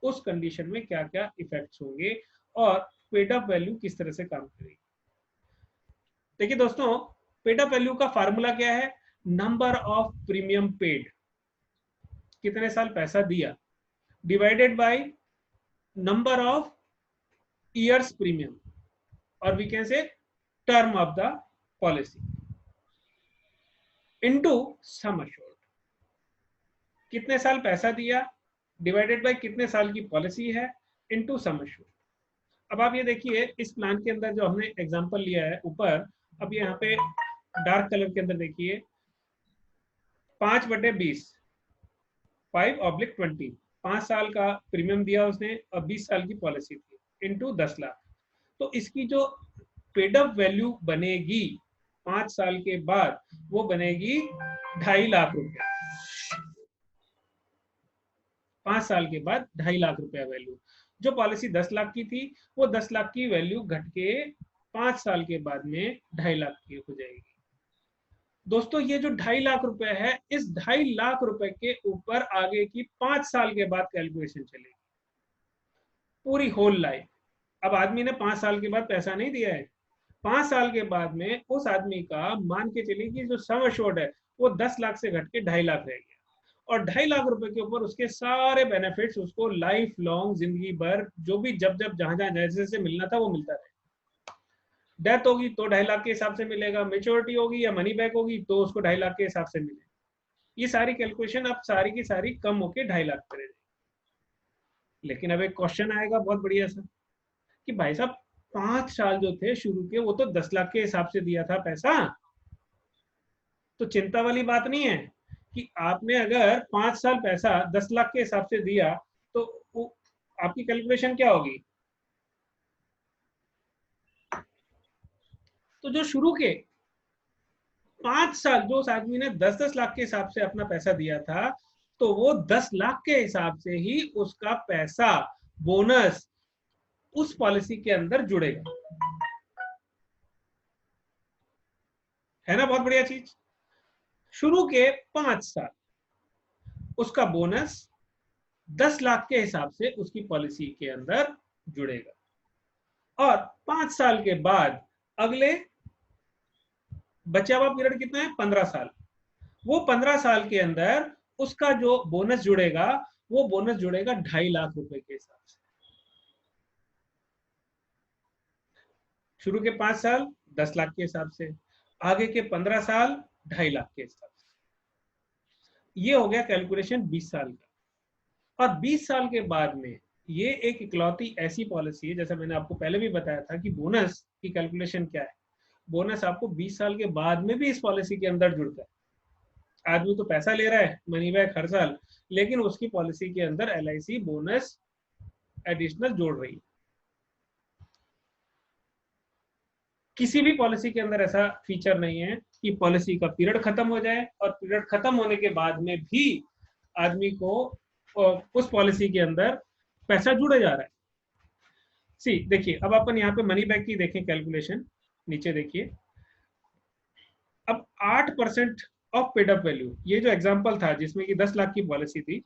उस कंडीशन में क्या क्या इफेक्ट्स होंगे और पेड अप वैल्यू किस तरह से काम करेगी। देखिए दोस्तों, पेड अप वैल्यू का फार्मूला क्या है? नंबर ऑफ प्रीमियम पेड, कितने साल पैसा दिया, divided by number of years premium, और we can say term of the policy, into sum assured. कितने साल पैसा दिया डिवाइडेड बाय कितने साल की पॉलिसी है, इनटू सम एश्योर्ड। अब आप ये देखिए, इस प्लान के अंदर जो हमने एग्जांपल लिया है ऊपर, अब यहाँ पे डार्क कलर के अंदर देखिए, 5/20, 5/20, 5 साल का प्रीमियम दिया उसने और 20 साल की पॉलिसी थी, इनटू 10 लाख। तो इसकी जो पेड अप वैल्यू बनेगी 5 साल के बाद, वो बनेगी 2.5 लाख रुपया। 5 साल के बाद 2.5 लाख रुपया वैल्यू। जो पॉलिसी 10 लाख की थी, वो 10 लाख की वैल्यू घट के 5 साल के बाद में 2.5 लाख की हो जाएगी। दोस्तों, ये जो 2.5 लाख रुपए है, इस 2.5 लाख रुपए के ऊपर आगे की 5 साल के बाद कैलकुलेशन चलेगी, पूरी होल लाइफ। अब आदमी ने 5 साल के बाद पैसा नहीं दिया है, 5 साल के बाद में उस आदमी का मान के चलिए कि जो सम एश्योर्ड है वो 10 लाख से घट के 2.5 लाख रह गया, और 2.5 लाख रुपए के ऊपर उसके सारे बेनिफिट्स उसको लाइफ लॉन्ग, जिंदगी भर, जो भी जब जब जहां जहां जैसे जैसे मिलना था वो मिलता रहे। डेथ होगी तो 2.5 लाख के हिसाब से मिलेगा, मेच्योरिटी होगी या मनी बैक होगी तो उसको 2.5 लाख के हिसाब से मिलेगा। ये सारी कैलकुलेशन अब सारी की सारी कम होके 2.5 लाख पे रह जाएगी। लेकिन अब एक क्वेश्चन आएगा बहुत बढ़िया सा, कि भाई साहब 5 साल जो थे शुरू के, वो तो 10 लाख के हिसाब से दिया था पैसा। तो चिंता वाली बात नहीं है कि आपने अगर 5 साल पैसा 10 लाख के हिसाब से दिया, तो आपकी कैलकुलेशन क्या होगी? तो जो शुरू के 5 साल जो उस आदमी ने 10-10 लाख के हिसाब से अपना पैसा दिया था, तो वो 10 लाख के हिसाब से ही उसका पैसा, बोनस, उस पॉलिसी के अंदर जुड़ेगा। है ना बहुत बढ़िया चीज? शुरू के 5 साल उसका बोनस 10 लाख के हिसाब से उसकी पॉलिसी के अंदर जुड़ेगा, और 5 साल के बाद अगले बचा हुआ पीरियड कितना है? 15 साल। वो 15 साल के अंदर उसका जो बोनस जुड़ेगा, वो बोनस जुड़ेगा 2.5 लाख रुपए के हिसाब से। शुरू के 5 साल 10 लाख के हिसाब से, आगे के 15 साल 2.5 लाख के हिसाब से। ये हो गया कैलकुलेशन 20 साल का। और 20 साल के बाद में ये एक इकलौती ऐसी पॉलिसी है, जैसा मैंने आपको पहले भी बताया था कि बोनस की कैलकुलेशन क्या है। बोनस आपको 20 साल के बाद में भी इस पॉलिसी के अंदर जुड़ता है। आदमी तो पैसा ले रहा है मनी बैक हर साल, लेकिन उसकी पॉलिसी के अंदर LIC बोनस एडिशनल जोड़ रही है। किसी भी पॉलिसी के अंदर ऐसा फीचर नहीं है कि पॉलिसी का पीरियड खत्म हो जाए और पीरियड खत्म होने के बाद में भी आदमी को उस पॉलिसी के अंदर पैसा जुड़े जा रहा है। सी देखिए, अब अपन यहाँ पे मनी बैक की देखें कैलकुलेशन, नीचे देखिए। अब 8% ऑफ पेड अप वैल्यू, ये जो एग्जांपल था जिसमें कि 10 लाख की पॉलिसी थी,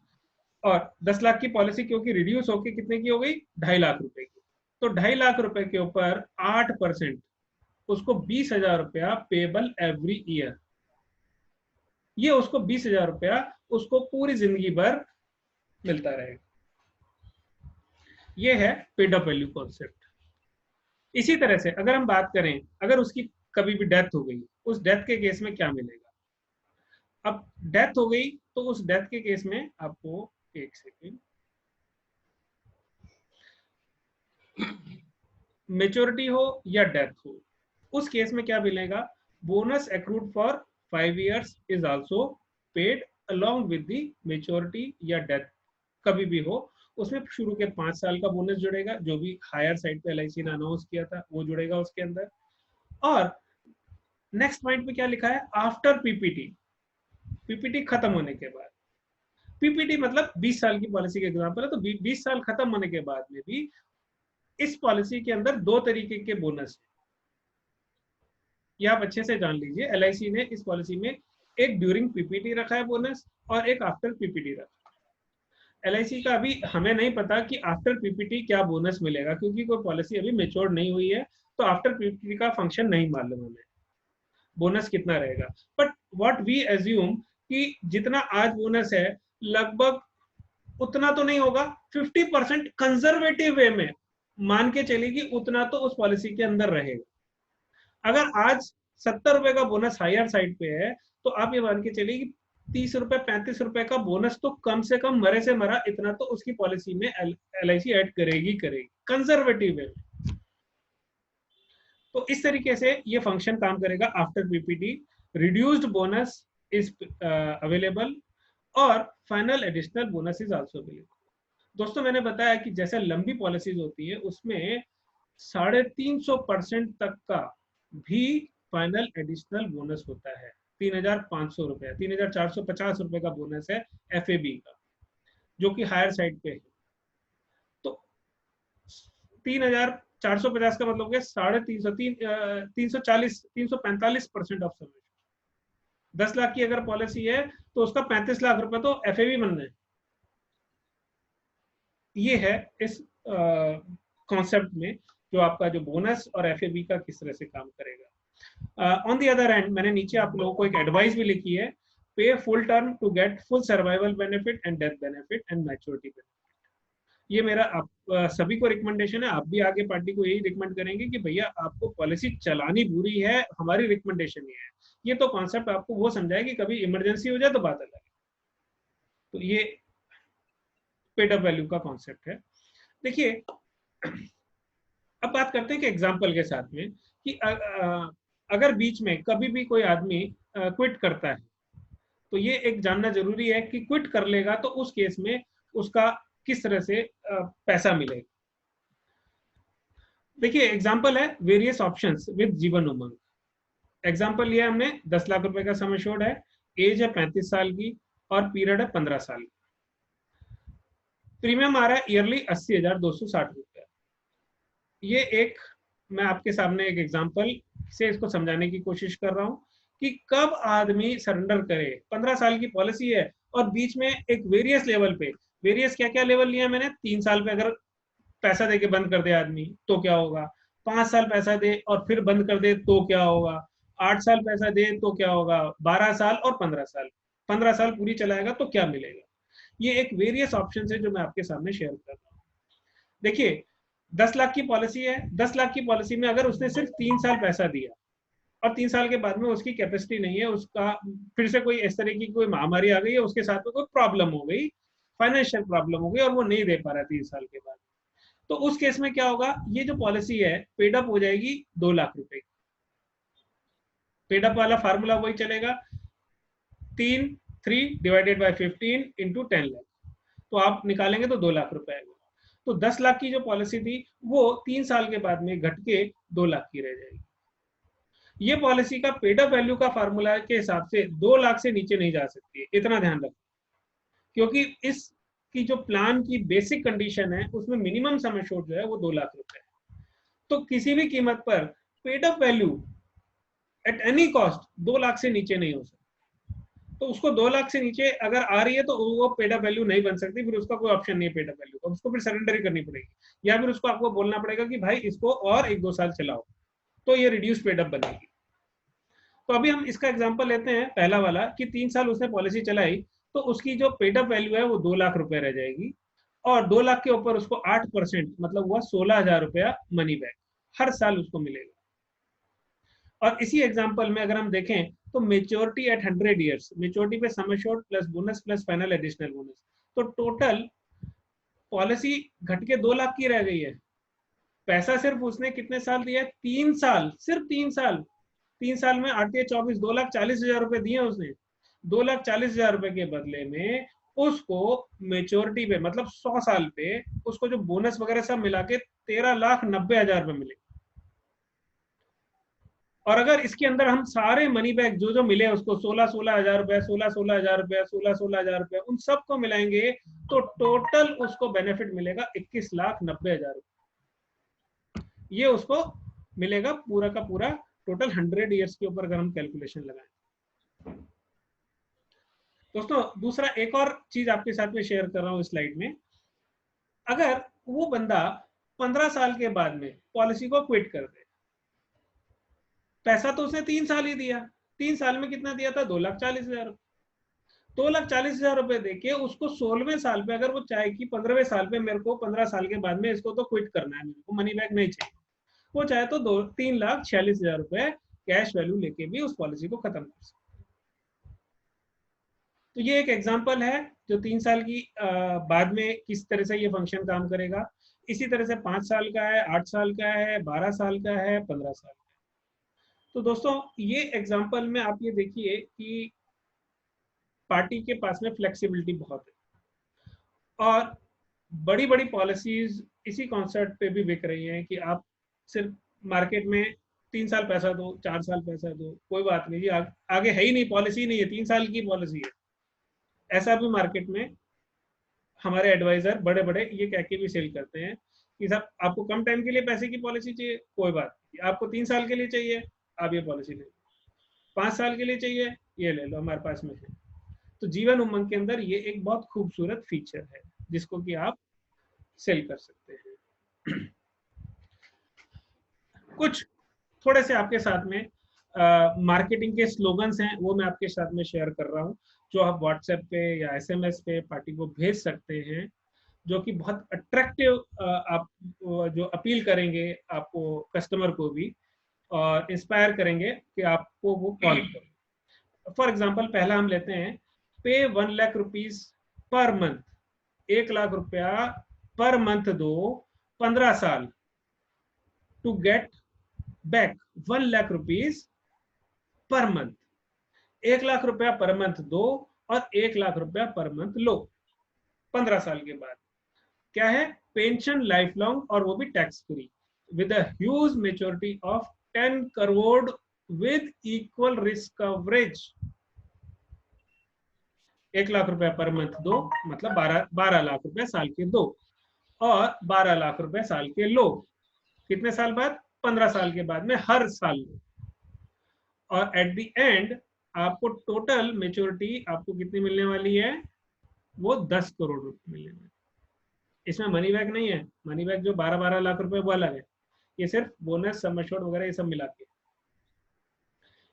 और 10 लाख की पॉलिसी क्योंकि रिड्यूस होके कितने की हो गई, 2.5 लाख रुपए की, तो 2.5 लाख रुपए के ऊपर 8%, उसको 20,000 रुपया पेबल एवरी ईयर। ये उसको 20,000 रुपया उसको पूरी जिंदगी भर मिलता रहेगा। ये है पेड अप वैल्यू कॉन्सेप्ट। इसी तरह से अगर हम बात करें, अगर उसकी कभी भी डेथ हो गई, उस डेथ के केस में क्या मिलेगा। अब डेथ हो गई तो उस डेथ के केस में आपको, एक सेकेंड, मेच्योरिटी हो या डेथ हो, उस केस में क्या मिलेगा, bonus accrued for 5 years is also paid along with the maturity या डेथ, कभी भी हो उसमें शुरू के 5 साल का बोनस जुड़ेगा, जो भी हायर साइड पे एलआईसी ने अनाउंस किया था वो जुड़ेगा उसके अंदर। और नेक्स्ट पॉइंट पे क्या लिखा है, आफ्टर पीपीटी, पीपीटी खत्म होने के बाद, पीपीटी मतलब 20 साल की पॉलिसी का एग्जांपल है, तो 20 साल खत्म होने के बाद में भी इस पॉलिसी के अंदर 2 तरीके के बोनस है, ये आप अच्छे से जान लीजिए। एलआईसी ने इस पॉलिसी में एक ड्यूरिंग पीपीटी रखा है बोनस, और एक आफ्टर पीपीटी रखा है। एलआईसी का अभी हमें नहीं पता कि आफ्टर पीपीटी क्या बोनस मिलेगा, क्योंकि कोई पॉलिसी अभी मेच्योर नहीं हुई है, तो आफ्टर पीपीटी का फंक्शन नहीं मालूम हमें बोनस कितना रहेगा। बट व्हाट वी एज्यूम कि जितना आज बोनस है लगभग उतना तो नहीं होगा, 50% कंजर्वेटिव वे में मान के चलिए कि उतना तो उस पॉलिसी के अंदर रहेगा। अगर आज 70 रुपए का बोनस हायर साइड पे है, तो आप ये मान के चलिए कि 30 रुपए 35 रुपए का बोनस तो कम से कम मरे से मरा इतना तो उसकी पॉलिसी में एलआईसी ऐड करेगी कंजर्वेटिव वे। तो इस तरीके से ये फंक्शन काम करेगा after PPT. Reduced bonus is available और final additional bonus is also available. दोस्तों मैंने बताया कि जैसे लंबी पॉलिसीज होती है उसमें 350% तक का भी फाइनल एडिशनल बोनस होता है। 3,500 रुपए, 3,450 रुपए का बोनस है एफएबी का, जो कि हायर साइड पे है। तो 3,450 का मतलब हो गया 345% ऑफ समेशन। 10 लाख की अगर पॉलिसी है तो उसका 35 लाख रुपए तो एफएबी बनना है। ये है इस कॉन्सेप्ट में जो आपका जो बोनस और एफएबी का किस तरह से काम करेगा। ऑन द अदर हैंड मैंने नीचे आप लोगों को एक एडवाइस भी लिखी है, pay full term to get full survival benefit and death benefit and maturity benefit. ये मेरा आप सभी को रिकमेंडेशन है, आप भी आगे पार्टी को यही रिकमेंड करेंगे कि भैया आपको पॉलिसी चलानी बुरी है, हमारी रिकमेंडेशन ये है। ये तो कॉन्सेप्ट आपको वो समझाए कि कभी इमरजेंसी हो जाए तो बात अलग है। तो ये पेड अप वैल्यू का कॉन्सेप्ट है। देखिए अब बात करते हैं कि एग्जाम्पल के साथ में कि अगर बीच में कभी भी कोई आदमी क्विट करता है, तो ये एक जानना जरूरी है कि क्विट कर लेगा तो उस केस में उसका किस तरह से पैसा मिलेगा। देखिए एग्जाम्पल है various options with Jeevan Umang. Example लिया हमने 10 लाख रुपए का सम एश्योर्ड है, एज है 35 साल की और पीरियड है 15 साल। प्रीमियम आ रहा है ईयरली 80,260 रुपया। ये एक मैं आपके सामने एक एग्जाम्पल से इसको समझाने की कोशिश कर रहा हूं कि कब आदमी सरेंडर करे। 15 साल की पॉलिसी है और बीच में एक वेरियस लेवल पे, वेरियस क्या क्या लेवल लिया मैंने, 3 साल पे अगर पैसा दे के बंद कर दे आदमी तो क्या होगा, 5 साल पैसा दे और फिर बंद कर दे तो क्या होगा, 8 साल पैसा दे तो क्या होगा, 12 साल और 15 साल, 15 साल पूरी चलाएगा तो क्या मिलेगा। ये एक वेरियस ऑप्शन है जो मैं आपके सामने शेयर कर रहा हूँ। देखिए 10 लाख की पॉलिसी है, 10 लाख की पॉलिसी में अगर उसने सिर्फ 3 साल पैसा दिया और 3 साल के बाद में उसकी कैपेसिटी नहीं है, उसका फिर से कोई इस तरह की कोई महामारी आ गई है, उसके साथ में कोई प्रॉब्लम हो गई, फाइनेंशियल प्रॉब्लम हो गई और वो नहीं दे पा रहा 3 साल के बाद, तो उस केस में क्या होगा, ये जो पॉलिसी है पेड अप हो जाएगी 2 लाख रुपए की। पेड अप वाला फार्मूला वही चलेगा, 3 डिवाइडेड बाय 15 इंटू 10 लाख, तो आप निकालेंगे तो 2 लाख रुपए आएगा। तो 10 लाख की जो पॉलिसी थी वो 3 साल के बाद में घट के 2 लाख की रह जाएगी। ये पॉलिसी का पेड अप वैल्यू का फार्मूला के हिसाब से 2 लाख से नीचे नहीं जा सकती है, इतना ध्यान रखें, क्योंकि इस की जो प्लान की बेसिक कंडीशन है उसमें मिनिमम सम एश्योर्ड जो है वो 2 लाख रुपए है। तो किसी भी कीमत पर paid up value at any cost 2 lakh से नीचे नहीं हो सकती। तो उसको 2 लाख से नीचे अगर आ रही है तो वो पेड अप वैल्यू नहीं बन सकती, फिर उसका कोई ऑप्शन नहीं है पेड अप वैल्यू, तो उसको फिर सरेंडर ही करनी पड़ेगी, या फिर उसको आपको बोलना पड़ेगा कि भाई इसको और 1-2 साल चलाओ, तो ये रिड्यूस पेड अप बनेगी। तो अभी हम इसका एग्जांपल लेते हैं पहला वाला कि 3 साल उसने पॉलिसी चलाई, तो उसकी जो पेड अप वैल्यू है वो 2 लाख रुपए रह जाएगी, और 2 लाख के ऊपर उसको 8% मतलब हुआ 16,000 रुपया मनी बैक हर साल उसको मिलेगा। और इसी एग्जांपल में अगर हम देखें तो मेच्योरिटी एट 100 ईयर्स, मेच्योरिटी पे sum assured plus bonus plus final additional bonus, तो टोटल पॉलिसी घट के 2 लाख की रह गई है। पैसा सिर्फ उसने कितने साल दिया है? 3 साल, सिर्फ 3 साल। 3 साल में 8 या 24, 2,40,000 रुपए दिए उसने। 2,40,000 रुपए के बदले में उसको मेच्योरिटी पे मतलब 100 साल पे उसको जो बोनस वगैरह सब मिला के 13,90,000 रुपए मिले। और अगर इसके अंदर हम सारे मनी बैक जो जो मिले उसको 16,000 रुपए, 16,000 रुपए, 16,000 रुपए, उन सबको मिलाएंगे तो टोटल उसको बेनिफिट मिलेगा 21,90,000 रुपए। ये उसको मिलेगा पूरा का पूरा टोटल 100 ईयर्स के ऊपर अगर हम कैलकुलेशन लगाएं। दोस्तों दूसरा एक और चीज आपके साथ में शेयर कर रहा हूं इस स्लाइड में। अगर वो बंदा 15 साल के बाद में पॉलिसी को क्विट कर दे, पैसा तो उसने 3 साल ही दिया, 3 साल में कितना दिया था? 2,40,000। 2,40,000 रुपए देके उसको 16वें साल पे अगर वो चाहे कि 15वें साल पे मेरे को 15 साल के बाद में इसको तो क्विट करना है, मेरे को मनी बैक नहीं चाहिए, वो चाहे तो 3,46,000 रुपए कैश वैल्यू लेके भी उस पॉलिसी को खत्म कर सकते। तो ये एक एग्जांपल है जो 3 साल की बाद में किस तरह से ये फंक्शन काम करेगा। इसी तरह से 5 साल का है, 8 साल का है, 12 साल का है, 15 साल का है। तो दोस्तों ये एग्जांपल में आप ये देखिए कि पार्टी के पास में फ्लेक्सिबिलिटी बहुत है, और बड़ी बड़ी पॉलिसीज इसी कॉन्सेप्ट पे भी बिक रही हैं कि आप सिर्फ मार्केट में 3 साल पैसा दो, 4 साल पैसा दो, कोई बात नहीं जी, आगे है ही नहीं, पॉलिसी नहीं है, 3 साल की पॉलिसी है। ऐसा भी मार्केट में हमारे एडवाइजर बड़े बड़े ये कह के भी सेल करते हैं कि साहब आपको कम टाइम के लिए पैसे की पॉलिसी चाहिए, कोई बात नहीं, आपको 3 साल के लिए चाहिए, आप ये पॉलिसी ले लो, 5 साल के लिए चाहिए, ये ले लो, हमारे पास में है। तो जीवन उमंग के अंदर ये एक बहुत खूबसूरत फीचर है जिसको कि आप सेल कर सकते हैं। कुछ थोड़े से आपके साथ में मार्केटिंग के स्लोगन्स हैं, वो मैं आपके साथ में शेयर कर रहा हूँ, जो आप व्हाट्सएप पे या एसएमएस पे पार्टी को भेज सकते हैं, जो कि बहुत अट्रैक्टिव आप जो अपील करेंगे आपको कस्टमर को भी, और इंस्पायर करेंगे कि आपको वो कॉल करें। फॉर एग्जांपल पहला हम लेते हैं, pay 1 lakh rupees per month, 1 lakh रुपया पर मंथ दो 15 साल, to get back 1 lakh rupees per month. 1 lakh रुपया पर मंथ दो और 1 लाख रुपया पर मंथ लो 15 साल के बाद। क्या है? पेंशन लाइफ लॉन्ग, और वो भी tax free, with a huge maturity of 10 crore with equal risk coverage. 1 lakh रुपया पर मंथ दो मतलब 12 लाख रुपया साल के दो, और 12 लाख रुपया साल के लो, कितने साल बाद? 15 साल के बाद में हर साल लो। और एट द एंड आपको टोटल मेच्योरिटी आपको कितनी मिलने वाली है? वो 10 करोड़ रुपए मिलने वाली। इसमें मनी बैक नहीं है, मनी बैक जो 12-12 लाख रुपए वो अलग है, ये सिर्फ बोनस सम एश्योर्ड वगैरह ये सब मिला के।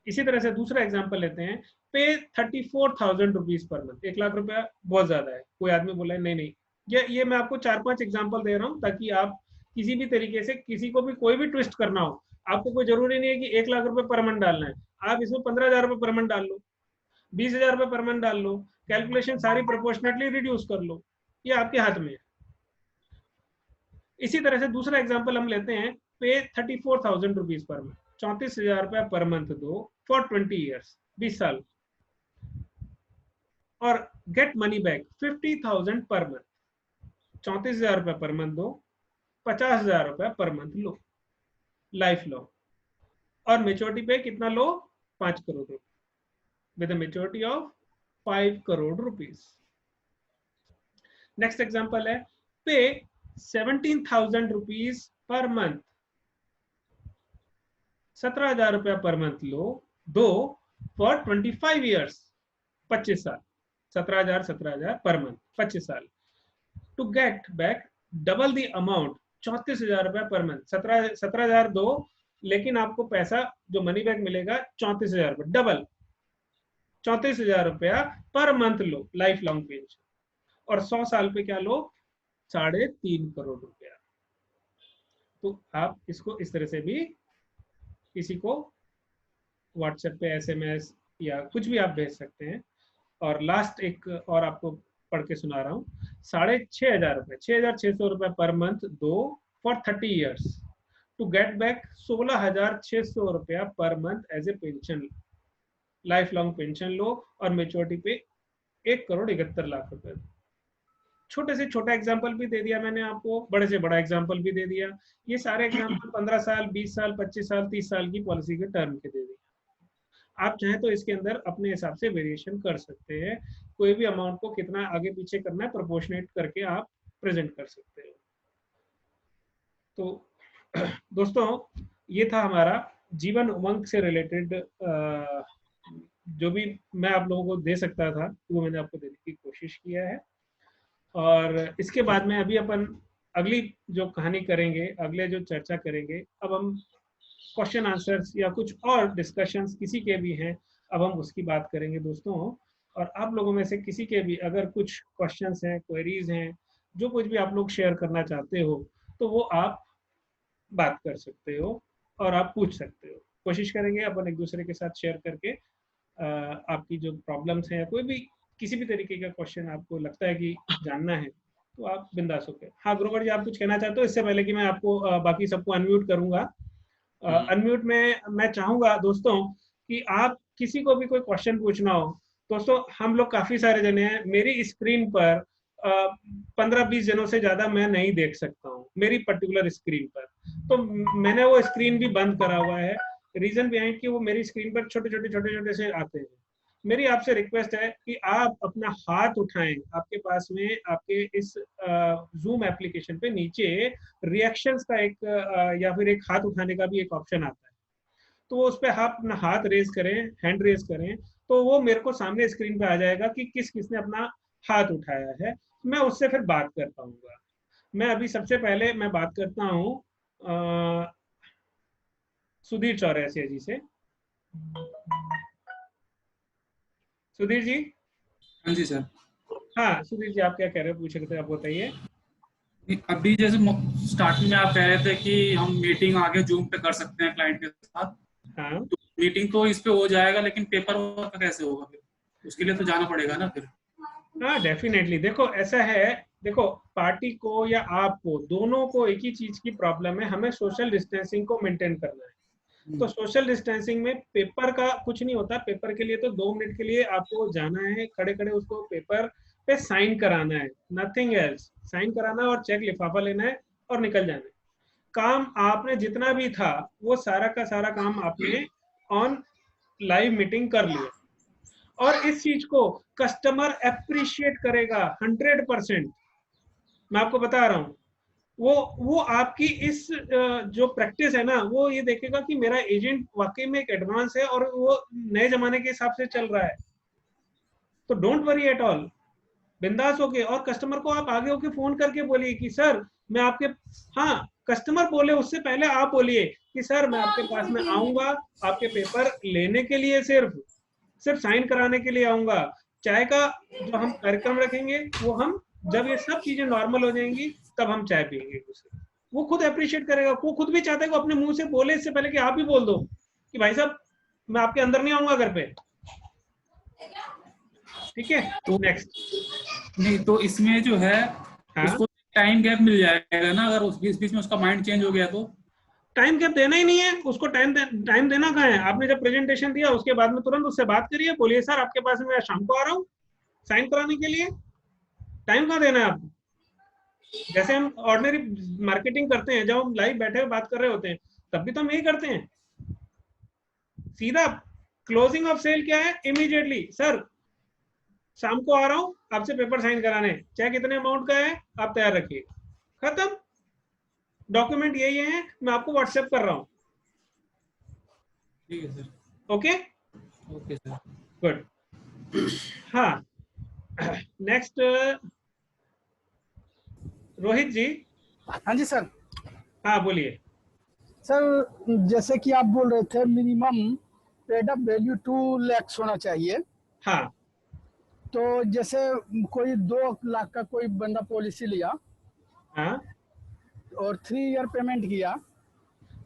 इसी तरह से दूसरा एग्जांपल लेते हैं, पे 34,000 रुपीज पर मंथ। 1 लाख रुपया बहुत ज्यादा है, कोई आदमी बोला है नहीं नहीं, ये मैं आपको 4-5 एग्जांपल दे रहा हूँ ताकि आप किसी भी तरीके से किसी को भी कोई भी ट्विस्ट करना हो, आपको कोई जरूरी नहीं है कि 1 लाख रुपए पर मंथ डालना है, आप इसमें 15,000 रुपए पर मंथ डाल लो, 20,000 रुपए पर मंथ डाल लो, कैलकुलेशन सारी प्रोपोर्शनेटली रिड्यूस कर लो, ये आपके हाथ में है। इसी तरह से दूसरा एग्जांपल हम लेते हैं, पे 34,000 रुपीज पर मंथ, 34,000 रुपया पर मंथ दो फॉर 20 ईयर्स, 20 साल, और get money back 50,000 per month. 34,000 रुपया पर मंथ दो, 50,000 रुपया पर मंथ लो, लाइफ लो, और मेच्योरिटी पे कितना लो? 5 करोड़ रुपए, with maturity of 5 crore rupees. Next example है पे 17,000 रुपीज पर मंथ, 17,000 रुपया पर मंथ लो, दो फॉर 25 ईयर्स, 25 साल, 17,000 पर मंथ 25 साल, to get back double the amount, 34,000 रुपया पर मंथ। 17,000 दो, लेकिन आपको पैसा जो मनी बैक मिलेगा 34,000 रुपया, डबल 34,000 रुपया पर मंथ लो, लाइफ लॉन्ग पेंशन। और 100 साल पे क्या लो, 3.5 करोड़ रुपया। तो आप इसको इस तरह से भी किसी को व्हाट्सएप पे SMS या कुछ भी आप भेज सकते हैं। और लास्ट एक और आपको पढ़ के सुना रहा हूँ, 6,500 रुपए, 6,600 रुपए पर मंथ दो for 30 years, to get back 16,600 रुपया per month as a pension, life long pension लो, और मेच्योरिटी पे 1,71,00,000 रुपए। छोटे से छोटा एग्जाम्पल भी दे दिया मैंने आपको, बड़े से बड़ा एग्जाम्पल भी दे दिया। ये सारे एग्जाम्पल 15 साल, 20 साल, 25 साल, 30 साल की पॉलिसी के टर्म के दे दिए। आप चाहें तो इसके अंदर अपने हिसाब से वेरिएशन कर सकते हैं, कोई भी अमाउंट को कितना आगे पीछे करना है प्रोपोर्शनेट करके आप प्रेजेंट कर सकते हो। तो दोस्तों, ये था हमारा जीवन उमंग से रिलेटेड जो भी मैं आप लोगों को दे सकता था वो मैंने आपको देने की कोशिश किया है। और इसके बाद में अभी अपन अगली जो कहानी करेंगे, अगले जो चर्चा करेंगे, अब हम क्वेश्चन आंसर्स या कुछ और डिस्कशंस किसी के भी हैं, अब हम उसकी बात करेंगे दोस्तों। और आप लोगों में से किसी के भी अगर कुछ क्वेश्चंस हैं, क्वेरीज हैं, जो कुछ भी आप लोग शेयर करना चाहते हो, तो वो आप बात कर सकते हो और आप पूछ सकते हो। कोशिश करेंगे अपन एक दूसरे के साथ शेयर करके आपकी जो प्रॉब्लम्स हैं, कोई भी किसी भी तरीके का क्वेश्चन आपको लगता है कि जानना है, तो आप बिंदास होकर। हाँ गुरुवर जी, आप कुछ कहना चाहते हो इससे पहले कि मैं आपको बाकी सबको अनम्यूट करूंगा? अनम्यूट में मैं चाहूंगा दोस्तों कि आप किसी को भी कोई क्वेश्चन पूछना हो, दोस्तों हम लोग काफी सारे जने हैं, मेरी स्क्रीन पर 15-20 जनों से ज्यादा मैं नहीं देख सकता हूँ मेरी पर्टिकुलर स्क्रीन पर, तो मैंने वो स्क्रीन भी बंद करा हुआ है। रीजन बिहाइंड कि वो मेरी स्क्रीन पर छोटे छोटे से आते हैं। मेरी आपसे रिक्वेस्ट है कि आप अपना हाथ उठाएं, आपके पास में आपके इस जूम एप्लीकेशन पे नीचे रिएक्शंस का एक या फिर एक हाथ उठाने का भी एक ऑप्शन आता है, तो उस पर आप अपना हाथ रेज करें, हैंड रेज करें, तो वो मेरे को सामने स्क्रीन पे आ जाएगा कि किस किसने अपना हाथ उठाया है, मैं उससे फिर बात कर पाऊंगा। मैं अभी सबसे पहले मैं बात करता हूँ सुधीर चौरसिया जी से। सुधीर जी। हाँ जी सर। हाँ सुधीर जी, आप क्या कह रहे हो, पूछ रहे थे, आप बताइए। अभी जैसे स्टार्टिंग में आप कह रहे थे कि हम मीटिंग आगे जूम पे कर सकते हैं क्लाइंट के साथ। हाँ, तो मीटिंग तो इस पे हो जाएगा, लेकिन पेपर वर्क कैसे होगा फिर? उसके लिए तो जाना पड़ेगा ना फिर। हाँ डेफिनेटली। देखो ऐसा है, देखो पार्टी को या आपको, दोनों को एक ही चीज की प्रॉब्लम है, हमें सोशल डिस्टेंसिंग को मेंटेन करना है। तो सोशल डिस्टेंसिंग में पेपर का कुछ नहीं होता। पेपर के लिए तो 2 मिनट के लिए आपको जाना है, खड़े खड़े उसको पेपर पे साइन कराना है, नथिंग एल्स। साइन कराना है और चेक लिफाफा लेना है और निकल जाना है। काम आपने जितना भी था वो सारा का सारा काम आपने ऑन लाइव मीटिंग कर लिया, और इस चीज को कस्टमर अप्रिशिएट करेगा 100%। मैं आपको बता रहा हूँ, वो आपकी इस जो प्रैक्टिस है ना, वो ये देखेगा कि मेरा एजेंट वाकई में एक एडवांस है और वो नए जमाने के हिसाब से चल रहा है। तो डोंट वरी एट ऑल, बिंदास होके। और कस्टमर को आप आगे होके फोन करके बोलिए कि सर मैं आपके, हाँ कस्टमर बोले उससे पहले आप बोलिए कि सर मैं आपके पास में आऊंगा आपके पेपर लेने के लिए, सिर्फ साइन कराने के लिए आऊंगा। चाय का जो हम कार्यक्रम रखेंगे वो हम, जब ये सब चीजें नॉर्मल हो जाएंगी तब हम चाय पियेंगे। वो खुद अप्रिशिएट करेगा, वो खुद भी चाहता है कि अपने मुंह से बोले इससे पहले कि आप भी बोल दो कि भाई साहब मैं आपके अंदर नहीं आऊंगा घर पे। ठीक है, तो नेक्स्ट। नहीं तो इसमें जो है, हाँ? उसको टाइम गैप मिल जाएगा ना, अगर उस बीच में उसका माइंड चेंज हो गया तो? टाइम गैप देना ही नहीं है उसको। टाइम देना कहाँ है? आपने जब प्रेजेंटेशन दिया उसके बाद में तुरंत उससे बात करिए, बोलिए सर आपके पास मैं शाम को आ रहा हूँ साइन कराने के लिए। टाइम कहाँ देना है आपको? जैसे हम ऑर्डिनरी मार्केटिंग करते हैं, जब हम लाइव बैठे हुए बात कर रहे होते हैं तब भी तो हम यही करते हैं। सीधा क्लोजिंग ऑफ सेल क्या है? इमीडिएटली सर शाम को आ रहा हूँ आपसे पेपर साइन कराने, चेक कितने अमाउंट का है आप तैयार रखिए, खत्म। डॉक्यूमेंट यही है, मैं आपको व्हाट्सएप कर रहा हूँ। ठीक है sir. Okay okay sir. Good. हाँ नेक्स्ट रोहित जी। हाँ जी सर। हाँ बोलिए। सर जैसे कि आप बोल रहे थे minimum paid up value 2 lakh होना चाहिए, हाँ तो जैसे कोई 2 लाख का कोई बंदा पॉलिसी लिया हाँ, और 3 ईयर पेमेंट किया,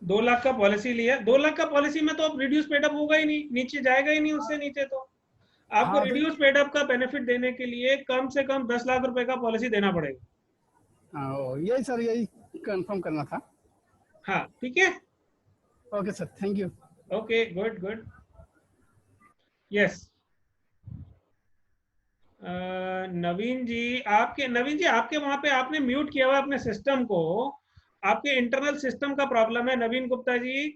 2 लाख का पॉलिसी लिया, 2 लाख का पॉलिसी में तो अब रिड्यूस पेडअप होगा ही नहीं, नीचे जाएगा ही नहीं उससे नीचे। तो आपको हाँ तो रिड्यूस पेडअप का बेनिफिट देने के लिए कम से कम 10 लाख रुपए का पॉलिसी देना पड़ेगा। यही सर, यही कंफर्म करना था। हाँ ठीक है। Okay sir, thank you. Okay good good. Yes Naveen ji आपके वहां पे आपने म्यूट किया हुआ अपने सिस्टम को, आपके इंटरनल सिस्टम का प्रॉब्लम है नवीन गुप्ता जी।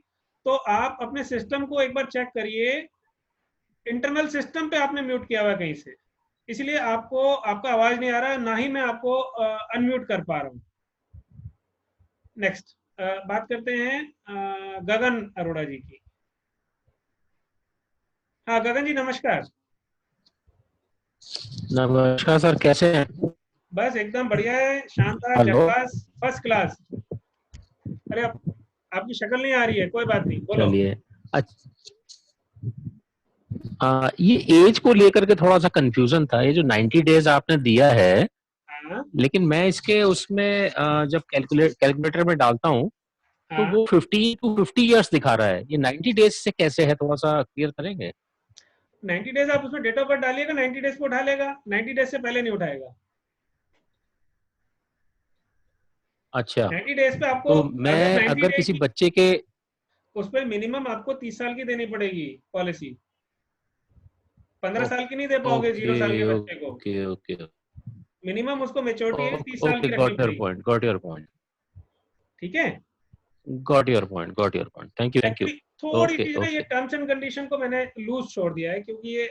तो आप अपने सिस्टम को एक बार चेक करिए, इंटरनल सिस्टम पे आपने म्यूट किया हुआ है कहीं से, इसलिए आपको आपका आवाज नहीं आ रहा, ना ही मैं आपको अनम्यूट कर पा रहा हूँ। नेक्स्ट बात करते हैं गगन अरोड़ा जी की। हाँ गगन जी नमस्कार। नमस्कार सर, कैसे हैं? बस एकदम बढ़िया है, शानदार, हेलो। झकास, फर्स्ट क्लास। अरे आपकी शक्ल नहीं आ रही है, कोई बात नहीं, बोलो। चलिए। ये एज को लेकर के थोड़ा सा कंफ्यूजन था। ये जो 90 डेज आपने दिया है, हाँ लेकिन मैं इसके उसमें जब कैलकुलेटर में डालता हूँ तो हाँ, वो 50 to 50 इयर्स दिखा रहा है। ये 90 डेज से कैसे है, थोड़ा सा क्लियर करेंगे? 90 डेज आप उसमें डेट ऑफ बर्थ डालिएगा, 90 डेज को उठा लेगा, 90 डेज से पहले नहीं उठाएगा। अच्छा, 90 डेज पे आपको तो अगर मैं 90 अगर डेज किसी की, बच्चे के उस पर मिनिमम आपको 30 साल की देनी पड़ेगी पॉलिसी, 15 साल की नहीं दे पाओगे ओके 0 साल के बच्चे को। ओके ओके मिनिमम उसको मेच्योरिटी है 30 साल ओके, की रखनी गॉट योर पड़ेगी। पॉइंट, गॉट योर पॉइंट, ठीक है, got your point, got your point. Thank you, thank you. Actually थोड़ी ओके सी ना ये ओके। टर्म्स एंड कंडीशन को मैंने लूज छोड़ दिया है, क्योंकि ये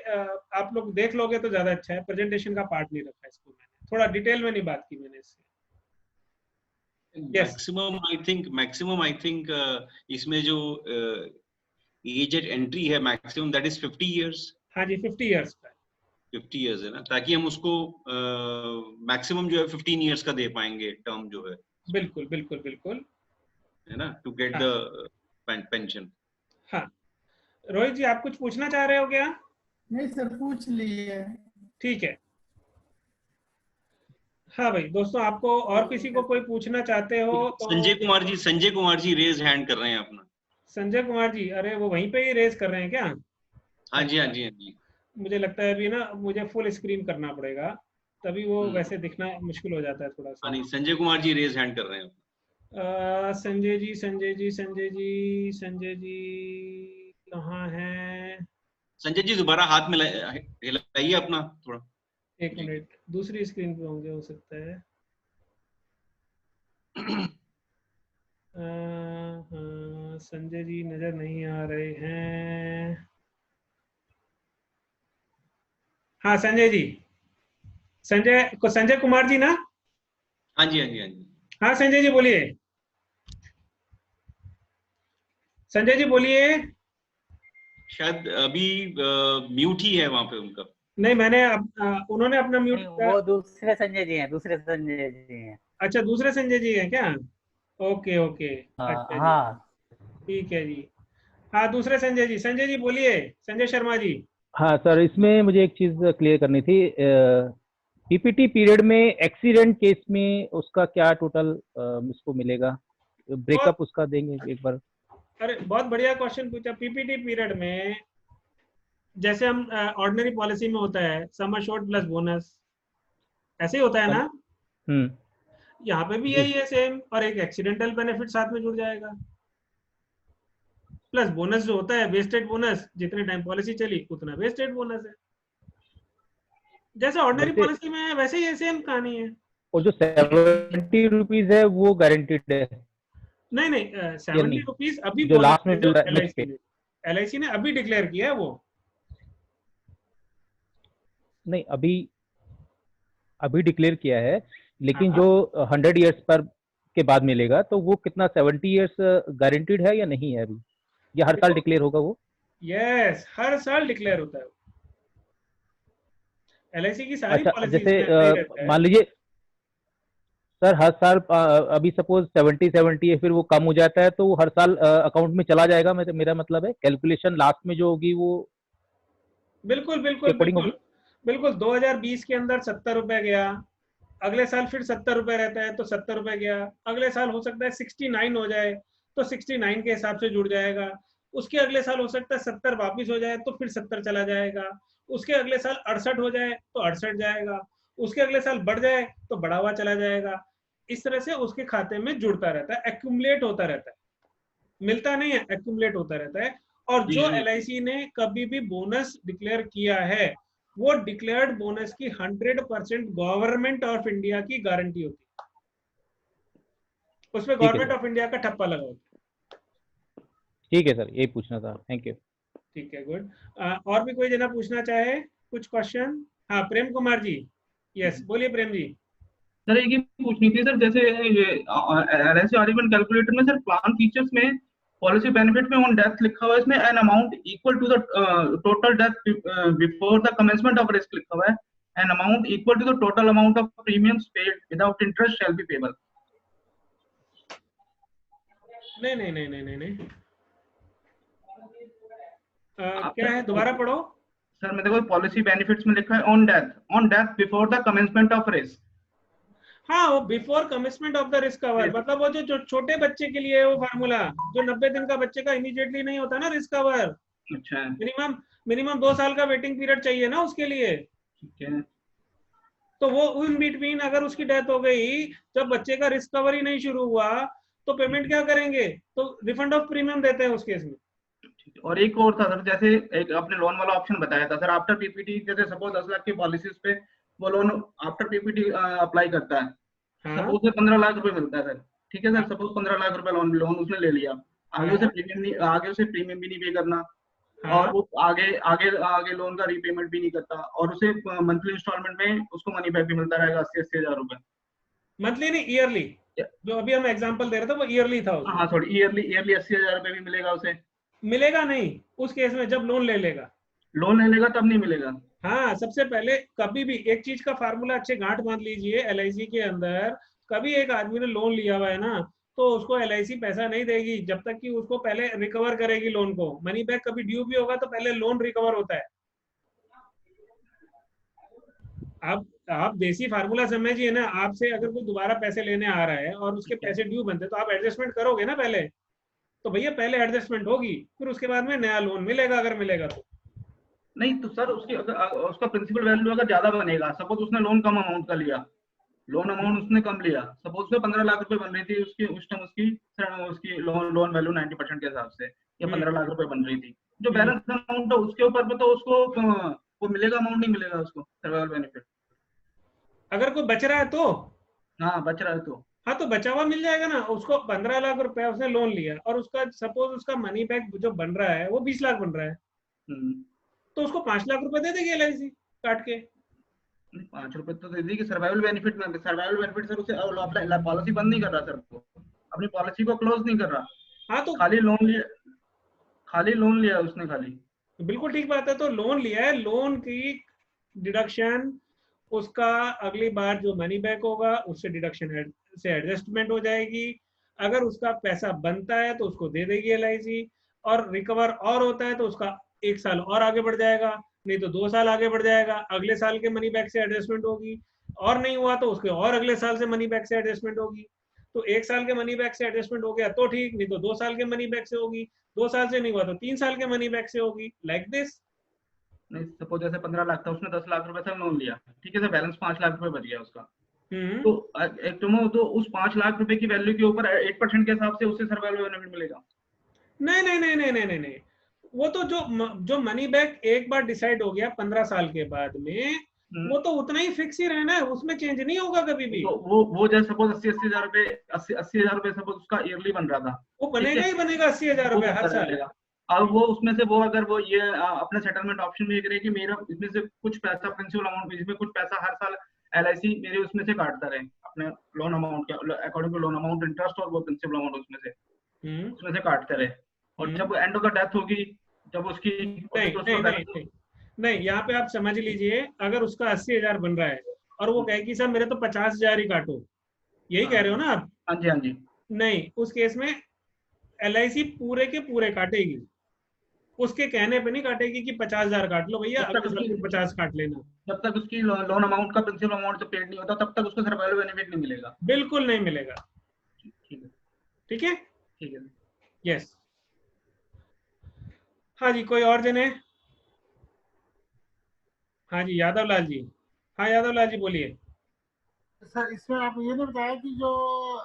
आप लोग देख लोगे तो ज्यादा अच्छा है, प्रेजेंटेशन का पार्ट नहीं रखा इसको मैंने, थोड़ा डिटेल में नहीं बात की मैंने इससे। Yes. मैक्सिमम आई थिंक इसमें जो एज एट एंट्री है मैक्सिमम दैट इज 50 इयर्स। हाँ जी 50 इयर्स का 50 इयर्स है ना, ताकि हम उसको मैक्सिमम जो है 15 इयर्स का दे पाएंगे टर्म जो है। बिल्कुल बिल्कुल बिल्कुल, है ना, टू गेट हाँ द पेंशन। हाँ। रोहित जी आप कुछ पूछना चाह रहे हो क्या? नहीं सर, पूछ लिए। ठीक है। हाँ भाई दोस्तों, आपको और किसी को कोई पूछना चाहते हो तो। संजय कुमार जी रेज हैंड कर रहे हैं अपना। संजय कुमार जी, अरे वो वहीं पे ही रेज कर रहे हैं क्या? हाँ जी हाँ जी हाँ जी। मुझे लगता है अभी ना मुझे फुल स्क्रीन करना पड़ेगा, तभी वो वैसे दिखना मुश्किल हो जाता है थोड़ा सा। नहीं, संजय कुमार जी रेज हैंड कर रहे हैं। संजय जी कहाँ हैं? संजय जी दोबारा हाथ में हिलाइए अपना थोड़ा। एक मिनट, दूसरी स्क्रीन पे होंगे हो सकता है। हाँ, संजय जी नजर नहीं आ रहे हैं। हाँ संजय कुमार जी ना? हाँ जी हाँ जी हाँ जी। हाँ संजय जी बोलिए, संजय जी बोलिए। शायद अभी म्यूट ही है वहां पे उनका। नहीं मैंने उन्होंने अपना म्यूट। वो दूसरे संजय जी हैं, दूसरे संजय जी हैं। अच्छा दूसरे संजय जी हैं क्या? ओके ओके, अच्छा जी, हाँ ठीक है जी। हाँ दूसरे संजय जी बोलिए, संजय शर्मा जी। हाँ सर, इसमें मुझे एक चीज क्लियर करनी थी। पीपीटी पीरियड में एक्सीडेंट केस में उसका क्या टोटल इसको मिलेगा, ब्रेकअप उसका देंगे एक बार? अरे बहुत बढ़िया क्वेश्चन पूछा। पीपीटी पीरियड में जैसे हम ऑर्डिनरी पॉलिसी में होता है सम एश्योर्ड प्लस बोनस, ऐसे ही होता है ना? यहाँ पे भी यही है सेम, और एक एक्सीडेंटल बेनिफिट साथ में जुड़ जाएगा, प्लस बोनस जो होता है वेस्टेड बोनस, जितने टाइम पॉलिसी चली उतना वेस्टेड बोनस है। जैसे ऑर्डिनरी पॉलिसी में है वैसे ही सेम कहानी है। और जो 70 रुपीज है वो गारंटीड है? नहीं 70 रुपीज अभी जो लास्ट में एलआईसी ने अभी डिक्लेयर किया है वो। नहीं, अभी डिक्लेयर किया है, लेकिन हाँ। जो 100 ईयर्स पर के बाद मिलेगा तो वो कितना 70 ईयर्स गारंटीड है या नहीं है अभी, या हर साल देखो, डिक्लेयर होगा वो? यस, हर साल डिक्लेयर होता है। एलआईसी की सारी अच्छा, पॉलिसीज जैसे में ऐसा ही रहता है। मान लीजिए सर, हर साल अभी सपोज 70 है, फिर वो कम हो जाता है तो वो हर साल अकाउंट में चला जाएगा, मेरा मतलब है कैलकुलेशन लास्ट में जो होगी वो बिल्कुल उसके बिल्कुल अकॉर्डिंग बिल्कुल होगी। बिल्कुल। 2020 के अंदर 70 रुपए गया, अगले साल फिर 70 रुपए रहता है तो 70 रुपए गया, अगले साल हो सकता है 69 हो जाए तो 69 के हिसाब से जुड़ जाएगा, उसके अगले साल हो सकता है 70 वापिस हो जाए तो फिर 70 चला जाएगा, उसके अगले साल 68 हो जाए तो 68 जाएगा, उसके अगले साल बढ़ जाए तो बढ़ा हुआ चला जाएगा। इस तरह से उसके खाते में जुड़ता रहता है, एक्यूमुलेट होता रहता है, मिलता नहीं है, एक्यूमुलेट होता रहता है। और जी जो जी। एलआईसी ने कभी भी बोनस डिक्लेयर किया है, वो डिक्लेयर्ड बोनस की 100% गवर्नमेंट ऑफ इंडिया की गारंटी होती है, उसमें ठीक है गवर्नमेंट सर, ऑफ इंडिया का ठप्पा लगा होता ठीक है सर, यही पूछना था, थैंक यू। है। ठीक है, गुड। और भी कोई जना पूछना चाहे कुछ क्वेश्चन? हाँ, प्रेम कुमार जी, यस, बोलिए प्रेम जी। सर एक ही पूछनी थी सर, जैसे ये एलआईसी आरएमएल कैलकुलेटर में सर प्लान फीचर्स में पॉलिसी बेनिफिट में ऑन डेथ लिखा हुआ है, इसमें an amount equal to the total death before the commencement of risk लिखा हुआ है, an amount equal to the total amount of premiums paid without interest shall be payable. नहीं नहीं नहीं नहीं नहीं नहीं, क्या है, दोबारा पढ़ो। सर मैं देखो पॉलिसी बेनिफिट्स में लिखा है on death before the commencement of risk. हाँ, वो before commitment of the risk cover, मतलब वो जो छोटे बच्चे के लिए है वो फार्मूला, जो 90 दिन का बच्चे का इमीडिएटली नहीं होता ना रिस्क कवर, अच्छा मिनिमम मिनिमम 2 साल का वेटिंग पीरियड चाहिए ना उसके लिए। ठीक है। तो वो इन बिटवीन अगर उसकी डेथ हो गई, जब बच्चे का रिस्क कवर ही नहीं शुरू हुआ, तो पेमेंट क्या करेंगे? तो रिफंड ऑफ प्रीमियम देते हैं उस केस में। और एक और था सर, जैसे एक आपने लोन वाला ऑप्शन बताया था सर, आफ्टर पीपीटी, जैसे सपोज 10 लाख की पॉलिसीज पे वो लोन आफ्टर पीपीटी अप्लाई करता है, हाँ सपोज से 15 लाख रुपए मिलता है सर, ठीक है सर, सपोज 15 लाख रुपए लोन लोन उसने ले लिया, आगे उसे प्रीमियम नहीं, आगे उसे प्रीमियम भी नहीं पे करना, हाँ। और वो आगे आगे आगे लोन का रीपेमेंट भी नहीं करता, और उसे मंथली इंस्टॉलमेंट में उसको मनी बैक भी मिलता रहेगा 80-80 हजार रुपए। मंथली नहीं, ईयरली, जो अभी हम एग्जांपल दे रहे थे वो ईयरली था उसमें। हाँ सॉरी, ईयरली 80 हजार रुपए भी मिलेगा उसे। मिलेगा नहीं उस केस में, जब लोन ले लेगा। लोन ले लेगा तब नहीं मिलेगा। हाँ, सबसे पहले कभी भी एक चीज का फार्मूला अच्छे गांठ बांध लीजिए, एलआईसी के अंदर कभी एक आदमी ने लोन लिया हुआ है ना, तो उसको एलआईसी पैसा नहीं देगी जब तक कि उसको पहले रिकवर करेगी लोन को। मनी बैक कभी ड्यू भी होगा तो पहले लोन रिकवर होता है। आप देसी फार्मूला समझिए ना, आपसे अगर कोई दोबारा पैसे लेने आ रहा है और उसके पैसे ड्यू बनते तो आप एडजस्टमेंट करोगे ना पहले, तो भैया पहले एडजस्टमेंट होगी, फिर उसके बाद में नया लोन मिलेगा अगर मिलेगा तो। नहीं तो सर उसकी अगर उसका प्रिंसिपल वैल्यू अगर ज्यादा बनेगा, सपोज उसने लोन कम अमाउंट का लिया, लोन अमाउंट उसने कम लिया, सपोज उसमें 15 लाख रुपए बन रही थी उसकी उस टाइम, उसकी लोन वैल्यू 90% के हिसाब से, या 15 लाख रुपए बन रही थी, जो बैलेंस अमाउंट है उसके ऊपर में तो उसको वो मिलेगा अमाउंट नहीं मिलेगा उसको सर्वाइवल बेनिफिट। अगर कोई बच रहा है तो, हाँ बच रहा है तो, हाँ तो बचा हुआ मिल जाएगा ना उसको। 15 लाख रुपए उसने लोन लिया और उसका सपोज उसका मनी बैक जो बन रहा है वो 20 लाख बन रहा है, तो उसको 5 लाख रुपए दे देगी एलआईसी काट के। 5 रुपए तो दे देगी सर्वाइवल बेनिफिट में। सर्वाइवल बेनिफिट सर उसे पॉलिसी बंद नहीं कर रहा सर, वो अपनी पॉलिसी को क्लोज नहीं कर रहा। हाँ तो खाली लोन लिया उसने खाली। बिल्कुल ठीक बात है, तो लोन लिया है, लोन की डिडक्शन उसका अगली बार जो मनी बैक होगा उससे डिडक्शन से एडजस्टमेंट हो जाएगी। अगर उसका पैसा बनता है तो उसको दे देगी एलआईसी, और रिकवर और होता है तो उसका 1 साल और आगे बढ़ जाएगा, नहीं तो 2 साल आगे बढ़ जाएगा, अगले साल के मनी बैक से एडजस्टमेंट होगी, और नहीं हुआ तो उसके और अगले साल से मनी बैक से एडजस्टमेंट होगी। तो 1 साल के मनी बैक से एडजस्टमेंट हो गया तो ठीक, नहीं तो 2 साल के मनी बैक से होगी, 2 साल से नहीं हुआ तो 3 साल के मनी बैक से होगी, लाइक दिस। नहीं सपोज जैसे 15 लाख था, उसने 10 लाख रुपए से लोन लिया, ठीक है सर, बैलेंस 5 लाख रुपए बच गया उसका, तो एक तो उस 5 लाख रुपए की वैल्यू के ऊपर 8% के हिसाब से उसे सर्वाइवल बेनिफिट मिलेगा। नहीं नहीं नहीं नहीं नहीं नहीं, वो तो जो मनी बैक एक बार डिसाइड हो गया 15 साल के बाद में, वो तो उतना ही फिक्स ही रहना है, उसमें चेंज नहीं होगा कभी भी। तो वो जैसे सपोज 80 हजार रुपए सपोज उसका ईयरली बन रहा था, वो बनेगा ही बनेगा 80 हजार रुपए हर साल। अब वो उसमें से वो अगर वो ये अपने सेटलमेंट ऑप्शन में ये करे कि मेरा इसमें से कुछ पैसा प्रिंसिपल अमाउंट, इसमें कुछ पैसा हर साल LIC मेरे उसमें से काटता रहे अपने लोन अमाउंट के according to loan amount interest, और वो प्रिंसिपल अमाउंट उसमें से काटते रहे। और जब एंड ऑफ द डेथ होगी, जब उसकी नहीं, यहाँ पे आप समझ लीजिए, अगर उसका 80,000 बन रहा है और वो कहे कि सर मेरे तो 50,000 ही काटो, यही कह रहे हो ना आप? हाँ जी, हाँ जी। नहीं, उस केस में LIC पूरे के पूरे काटेगी, उसके कहने पे नहीं काटेगी कि 50,000 काट लो भैया, अगले साल फिर 50 काट लेना। जब तक उसकी लोन अमाउंट का प्रिंसिपल अमाउंट तो पेड नहीं होता, तब तक उसको सर्वाइवल बेनिफिट नहीं मिलेगा। बिल्कुल नहीं मिलेगा। ठीक है, ठीक है, ठीक है। यस। हाँ जी, कोई और जने? हाँ जी, यादव लाल जी। हाँ यादव लाल जी बोलिए। सर इसमें आप ये नहीं बताया कि जो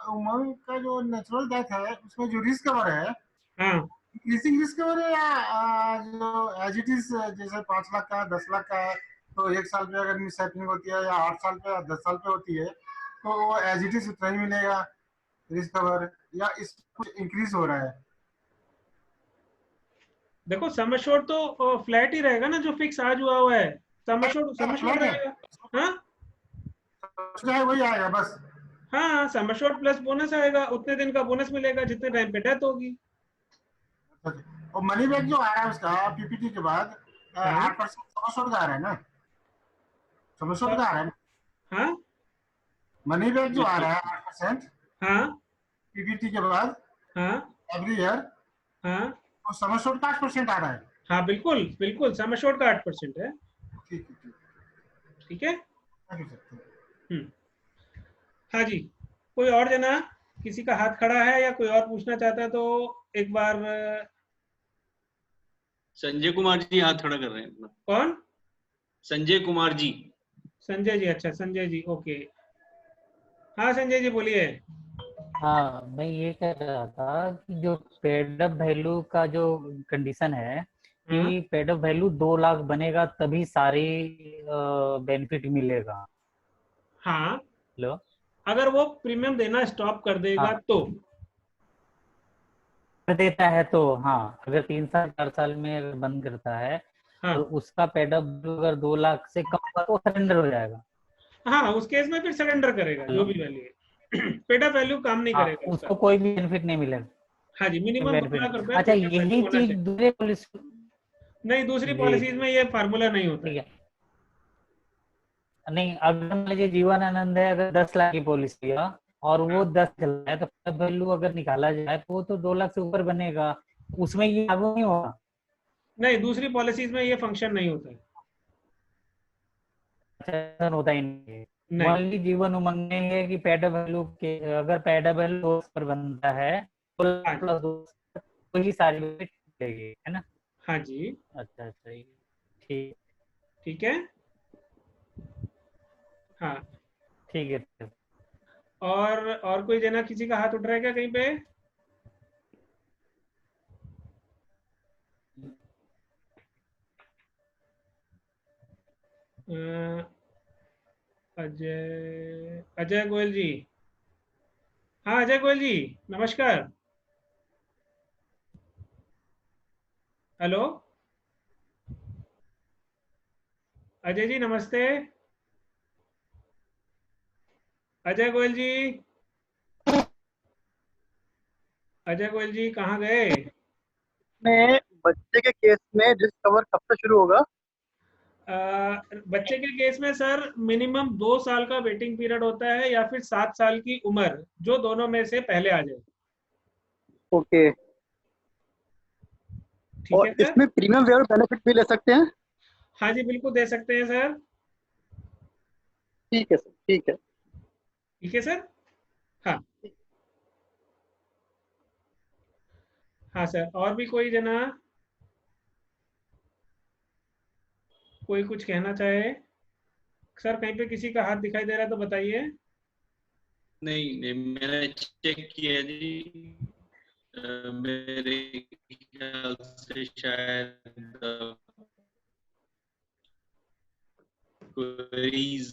उमंग का जो नेचुरल डेथ है उसमें जो रिस्क कवर है, हाँ, इंक्रीजिंग रिस्क कवर है या जो एज इट इज, जैसे 5 लाख का 10 लाख का है तो 1 साल पे अगर मिस हैपनिंग होती है, या 8 साल पे या 10 साल पे होती है तो वो एज इट इज उतना ही मिलेगा रिस्क कवर, या इस कुछ इंक्रीज हो रहा है? देखो सम एश्योर्ड तो फ्लैट ही रहेगा ना, जो फिक्स आज हुआ है सम एश्योर्ड रहेगा। हाँ वही आएगा बस। हाँ, सम एश्योर्ड प्लस बोनस आएगा, उतने दिन का बोनस मिलेगा जितने टाइम पे डेथ होगी। और मनी बैक जो आ रहा है उसका PPT के बाद 8% सम एश्योर्ड का आ रहा है ना, सम एश्योर्ड का आ रहा है। हाँ, मनी बैक जो आ रहा है 8%, हाँ, PPT के बाद हाँ, एवरी ईयर, हाँ, और सम एश्योर्ड का 8% आ रहा है। हाँ, बिल्कुल बिल्कुल, सम एश्योर्ड का 8% है। ठीक है, ठीक है। ठीक। हाँ जी, कोई और जना, किसी का हाथ खड़ा है या कोई और पूछना चाहता है तो एक बार। संजय कुमार जी हाथ खड़ा कर रहे हैं। कौन? संजय कुमार जी। संजय जी, अच्छा संजय जी, ओके। हाँ संजय जी बोलिए। हाँ, मैं ये कह रहा था कि जो पेड अप वैल्यू का जो कंडीशन है कि पेड अप वैल्यू 2 लाख बनेगा तभी सारी बेनिफिट मिलेगा। हाँ, हेलो, अगर वो प्रीमियम देना स्टॉप कर देगा हाँ, तो कर देता है तो, हाँ, अगर 3 साल 4 साल में अगर बंद करता है तो उसका पेड अप अगर 2 लाख से कम होगा तो सरेंडर हो जाएगा। हाँ, उस केस में फिर सरेंडर करेगा जो भी वैल्यू है। पेड अप वैल्यू काम नहीं करेगा उसको कोई भी बेनिफिट नहीं मिलेगा। हाँ जी, मिनिमम 2 लाख रुपए। अच्छा, यही चीज दूसरे पॉलिसी नहीं, दूसरी पॉलिसीज में ये फार्मूला नहीं होता है। नहीं, अगर मान लीजिए जीवन आनंद है, अगर 10 लाख की पॉलिसी है और वो 10 चल रहा है तो वैल्यू अगर निकाला जाए तो वो तो 2 लाख से ऊपर बनेगा, उसमें ये लागू नहीं होगा। नहीं, दूसरी पॉलिसीज में ये फंक्शन नहीं होता है। अच्छा, होता ही नहीं है। मान लीजिए जीवन उमंग में है कि पेड वैल्यू के अगर पेड वैल्यू पर बनता है तो प्लस 2 तो ही सारी मिलेगी, है ना? हाँ जी। अच्छा, ठीक, ठीक है। हाँ, ठीक है। और कोई जना, किसी का हाथ उठ रहा है क्या कहीं पे? अजय गोयल जी। हाँ अजय गोयल जी, नमस्कार। हेलो अजय जी, नमस्ते। अजय गोयल जी, अजय गोयल जी कहाँ गए? बच्चे के केस में रिस्क कवर कब से शुरू होगा? बच्चे के केस में सर मिनिमम 2 साल का वेटिंग पीरियड होता है या फिर 7 साल की उम्र, जो दोनों में से पहले आ जाए। ओके। ठीक है सर। इसमें प्रीमियम वेयर बेनिफिट भी ले सकते हैं? हाँ जी, बिल्कुल दे सकते हैं सर। ठीक है सर, ठीक है। ठीक है सर। हाँ हाँ सर, और भी कोई जना कोई कुछ कहना चाहे? सर कहीं पे किसी का हाथ दिखाई दे रहा है तो बताइए। नहीं, मैंने चेक किया जी, मेरे ख्याल से शायद क्वेरीज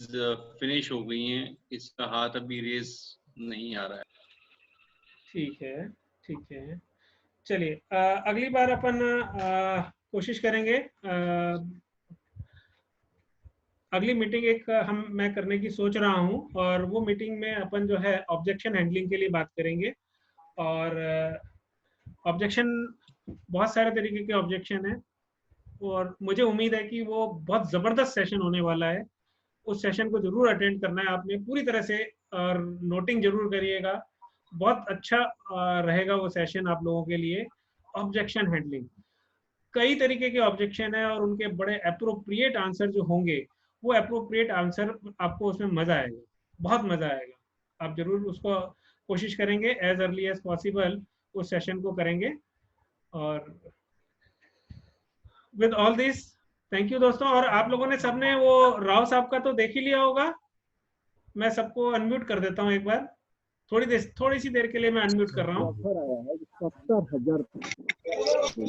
फिनिश हो गई हैं, इसका हाथ अभी रेस नहीं आ रहा है। ठीक है, ठीक है, चलिए अगली बार अपन कोशिश करेंगे, अगली मीटिंग एक मैं करने की सोच रहा हूं, और वो मीटिंग में अपन जो है ऑब्जेक्शन हैंडलिंग के लिए बात करेंगे। और ऑब्जेक्शन, बहुत सारे तरीके के ऑब्जेक्शन हैं, और मुझे उम्मीद है कि वो बहुत ज़बरदस्त सेशन होने वाला है। उस सेशन को जरूर अटेंड करना है आपने पूरी तरह से, और नोटिंग जरूर करिएगा। बहुत अच्छा रहेगा वो सेशन आप लोगों के लिए। ऑब्जेक्शन हैंडलिंग, कई तरीके के ऑब्जेक्शन है, और उनके बड़े अप्रोप्रिएट आंसर जो होंगे, वो अप्रोप्रिएट आंसर आपको उसमें मजा आएगा, बहुत मजा आएगा। आप जरूर उसको कोशिश करेंगे एज अर्ली एज पॉसिबल उस सेशन को करेंगे। और with all this, thank you दोस्तों। और आप लोगों ने सबने वो राव साहब का तो देख ही लिया होगा। मैं सबको अनम्यूट कर देता हूँ एक बार, थोड़ी सी देर के लिए मैं अनम्यूट कर रहा हूँ। 70,000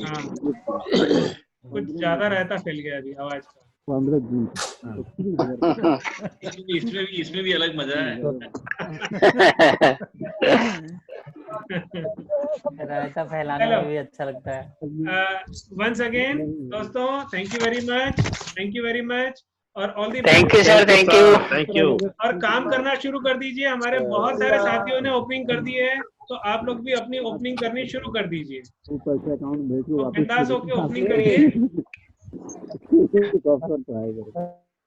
हाँ, कुछ ज्यादा रहता फैल गया अभी आवाज का। 15 दिन इसमें भी अलग मजा है। रायता फैलाने में भी अच्छा लगता है। वंस अगेन दोस्तों, थैंक यू वेरी मच, और all the thank you sir, thank you. और काम करना शुरू कर दीजिए। हमारे बहुत सारे साथियों ने ओपनिंग कर दी है, तो आप लोग भी अपनी ओपनिंग करनी शुरू कर दीजिए। पैसे अकाउंट भेज दो, तो बिंदास होके ओपनिंग करिए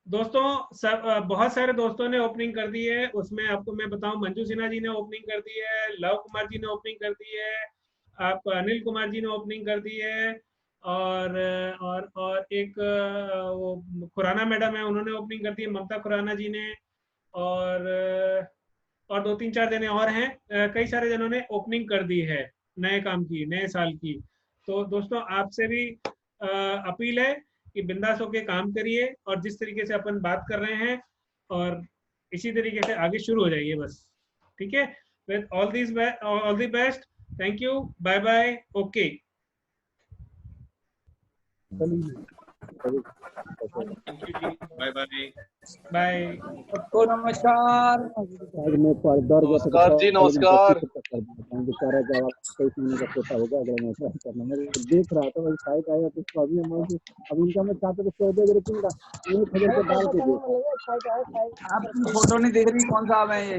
दोस्तों। सब बहुत सारे दोस्तों ने ओपनिंग कर दी है। उसमें आपको मैं बताऊं, मंजू सिन्हा जी ने ओपनिंग कर दी है, लव कुमार जी ने ओपनिंग कर दी है, आप अनिल कुमार जी ने ओपनिंग कर दी है, और एक वो खुराना मैडम है, उन्होंने ओपनिंग कर दी है, ममता खुराना जी ने, और 2-3-4 जने और हैं। कई सारे जनों ने ओपनिंग कर दी है नए काम की, नए साल की। तो दोस्तों आपसे भी अपील है कि बिंदास होके काम करिए, और जिस तरीके से अपन बात कर रहे हैं, और इसी तरीके से आगे शुरू हो जाइए बस। ठीक है, with all the best, thank you, bye bye, okay bye bye bye. सबको नमस्कार। नमस्कार जी, नमस्कार। बेचारा जवाब 23 महीने का छोटा होगा, अगर मैं ट्राई करना, मैं देख रहा था वही साइट आया तो इसको अभी अब इनका मैं चाहता तो 14 रखूंगा, 1,000 पे डाल के दे। आपकी फोटो नहीं दिख रही, कौन सा है ये?